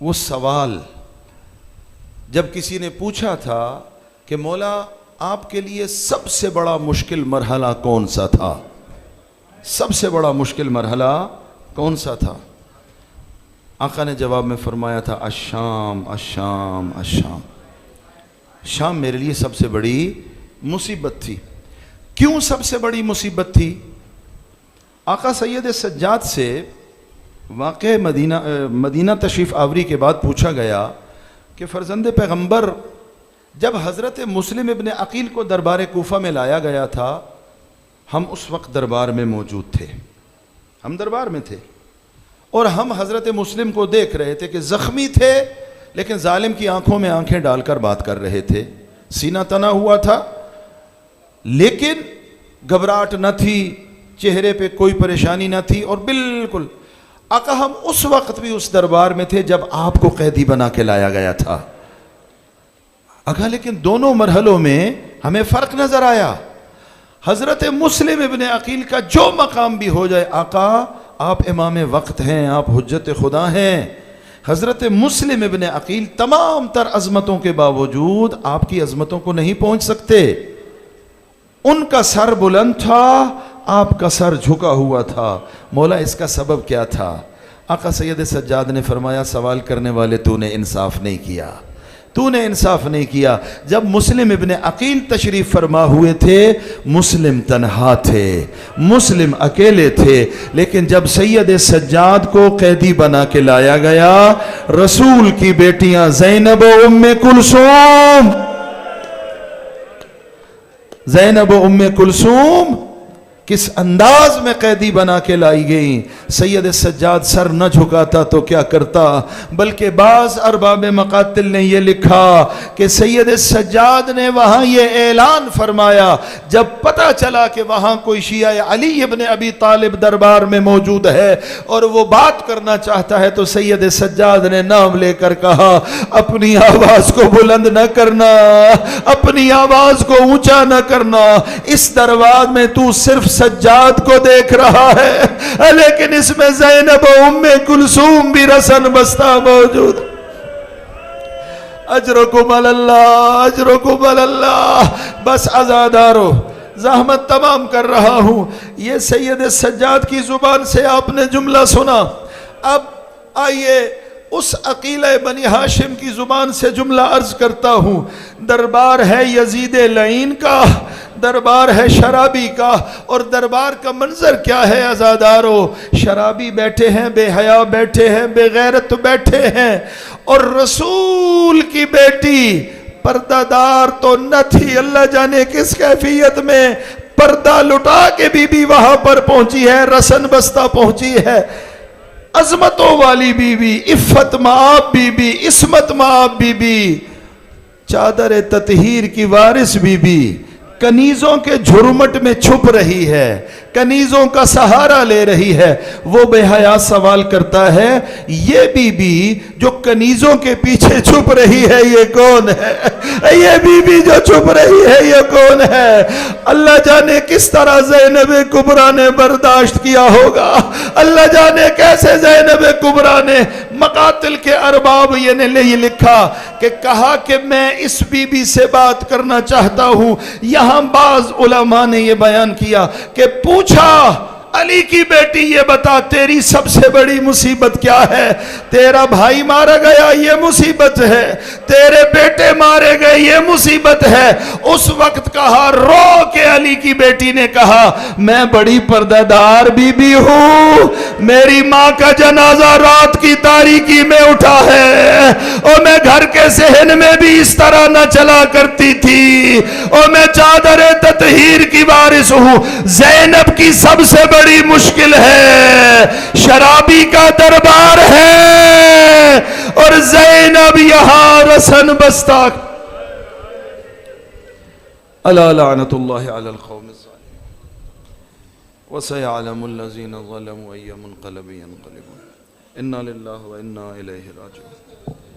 وہ سوال جب کسی نے پوچھا تھا کہ مولا آپ کے لیے سب سے بڑا مشکل مرحلہ کون سا تھا، سب سے بڑا مشکل مرحلہ کون سا تھا؟ آقا نے جواب میں فرمایا تھا الشام الشام الشام، شام میرے لیے سب سے بڑی مصیبت تھی۔ کیوں سب سے بڑی مصیبت تھی؟ آقا سید سجاد سے واقع مدینہ تشریف آوری کے بعد پوچھا گیا کہ فرزند پیغمبر جب حضرت مسلم ابن عقیل کو دربار کوفہ میں لایا گیا تھا، ہم اس وقت دربار میں موجود تھے، ہم دربار میں تھے اور ہم حضرت مسلم کو دیکھ رہے تھے کہ زخمی تھے لیکن ظالم کی آنکھوں میں آنکھیں ڈال کر بات کر رہے تھے، سینہ تنا ہوا تھا لیکن گھبراہٹ نہ تھی، چہرے پہ کوئی پریشانی نہ تھی، اور بالکل آقا ہم اس وقت بھی اس دربار میں تھے جب آپ کو قیدی بنا کے لایا گیا تھا آقا، لیکن دونوں مرحلوں میں ہمیں فرق نظر آیا۔ حضرت مسلم ابن عقیل کا جو مقام بھی ہو جائے آقا آپ امام وقت ہیں، آپ حجت خدا ہیں، حضرت مسلم ابن عقیل تمام تر عظمتوں کے باوجود آپ کی عظمتوں کو نہیں پہنچ سکتے۔ ان کا سر بلند تھا، آپ کا سر جھکا ہوا تھا۔ مولا اس کا سبب کیا تھا؟ آقا سید سجاد نے فرمایا سوال کرنے والے تو نے انصاف نہیں کیا، تو نے انصاف نہیں کیا۔ جب مسلم ابن عقیل تشریف فرما ہوئے تھے مسلم تنہا تھے، مسلم اکیلے تھے، لیکن جب سید سجاد کو قیدی بنا کے لایا گیا، رسول کی بیٹیاں زینب و ام کلثوم، زینب و ام کلثوم کس انداز میں قیدی بنا کے لائی گئیں۔ سید سجاد سر نہ جھکاتا تو کیا کرتا، بلکہ بعض ارباب مقاتل نے یہ لکھا کہ سید سجاد نے وہاں یہ اعلان فرمایا جب پتہ چلا کہ وہاں کوئی شیعہ علی ابن ابی طالب دربار میں موجود ہے اور وہ بات کرنا چاہتا ہے، تو سید سجاد نے نام لے کر کہا اپنی آواز کو بلند نہ کرنا، اپنی آواز کو اونچا نہ کرنا، اس دربار میں تو صرف سجاد کو دیکھ رہا ہے لیکن اس میں زینب و ام کلثوم بھی رسن بستہ موجود۔ اجرکم اللہ، اجرکم اللہ۔ بس عزادارو زحمت تمام کر رہا ہوں، یہ سید سجاد کی زبان سے آپ نے جملہ سنا، اب آئیے اس عقیلہ بنی ہاشم کی زبان سے جملہ عرض کرتا ہوں۔ دربار ہے یزید لعین کا، دربار ہے شرابی کا، اور دربار کا منظر کیا ہے عزادارو؟ شرابی بیٹھے ہیں، بے حیا بیٹھے ہیں، بے غیرت بیٹھے ہیں، اور رسول کی بیٹی پردہ دار تو نہ تھی، اللہ جانے کس کیفیت میں پردہ لٹا کے بی بی وہاں پر پہنچی ہے، رسن بستہ پہنچی ہے، عظمتوں والی بی بی، عفت مآب بی بی، عصمت مآب بی بی، چادر تطہیر کی وارث بی بی، کنیزوں کے جھرمٹ میں چھپ رہی ہے، کنیزوں کا سہارا لے رہی ہے۔ وہ بے حیا سوال کرتا ہے یہ بی بی جو کنیزوں کے پیچھے چھپ رہی ہے یہ کون ہے؟ یہ بی بی جو چھپ رہی ہے یہ کون ہے؟ اللہ جانے کس طرح زینب کبریٰ نے برداشت کیا ہوگا، اللہ جانے کیسے زینب کبریٰ نے۔ مقاتل کے ارباب یہ نے لکھا کہ کہا کہ میں اس بی بی سے بات کرنا چاہتا ہوں۔ یہاں بعض علماء نے یہ بیان کیا کہ پوچھا علی کی بیٹی یہ بتا تیری سب سے بڑی مصیبت کیا ہے؟ تیرا بھائی مارا گیا یہ مصیبت ہے، تیرے بیٹے مارے گئے یہ مصیبت ہے۔ اس وقت کہا رو کے علی کی بیٹی نے کہا میں بڑی پردہ دار بی بی ہوں، میری ماں کا جنازہ رات کی تاریکی میں اٹھا ہے اور میں گھر کے صحن میں بھی اس طرح نہ چلا کرتی تھی، اور میں چادر تطہیر کی وارث ہوں۔ زینب کی سب سے بڑی مشکل ہے، شرابی کا دربار ہے اور زینب یہاں رسن بستہ۔ الا لعنت اللہ علی القوم الظالمین وسيعلم الذين ظلموا أي منقلب ينقلبون انا للہ و انا الیہ راجعون۔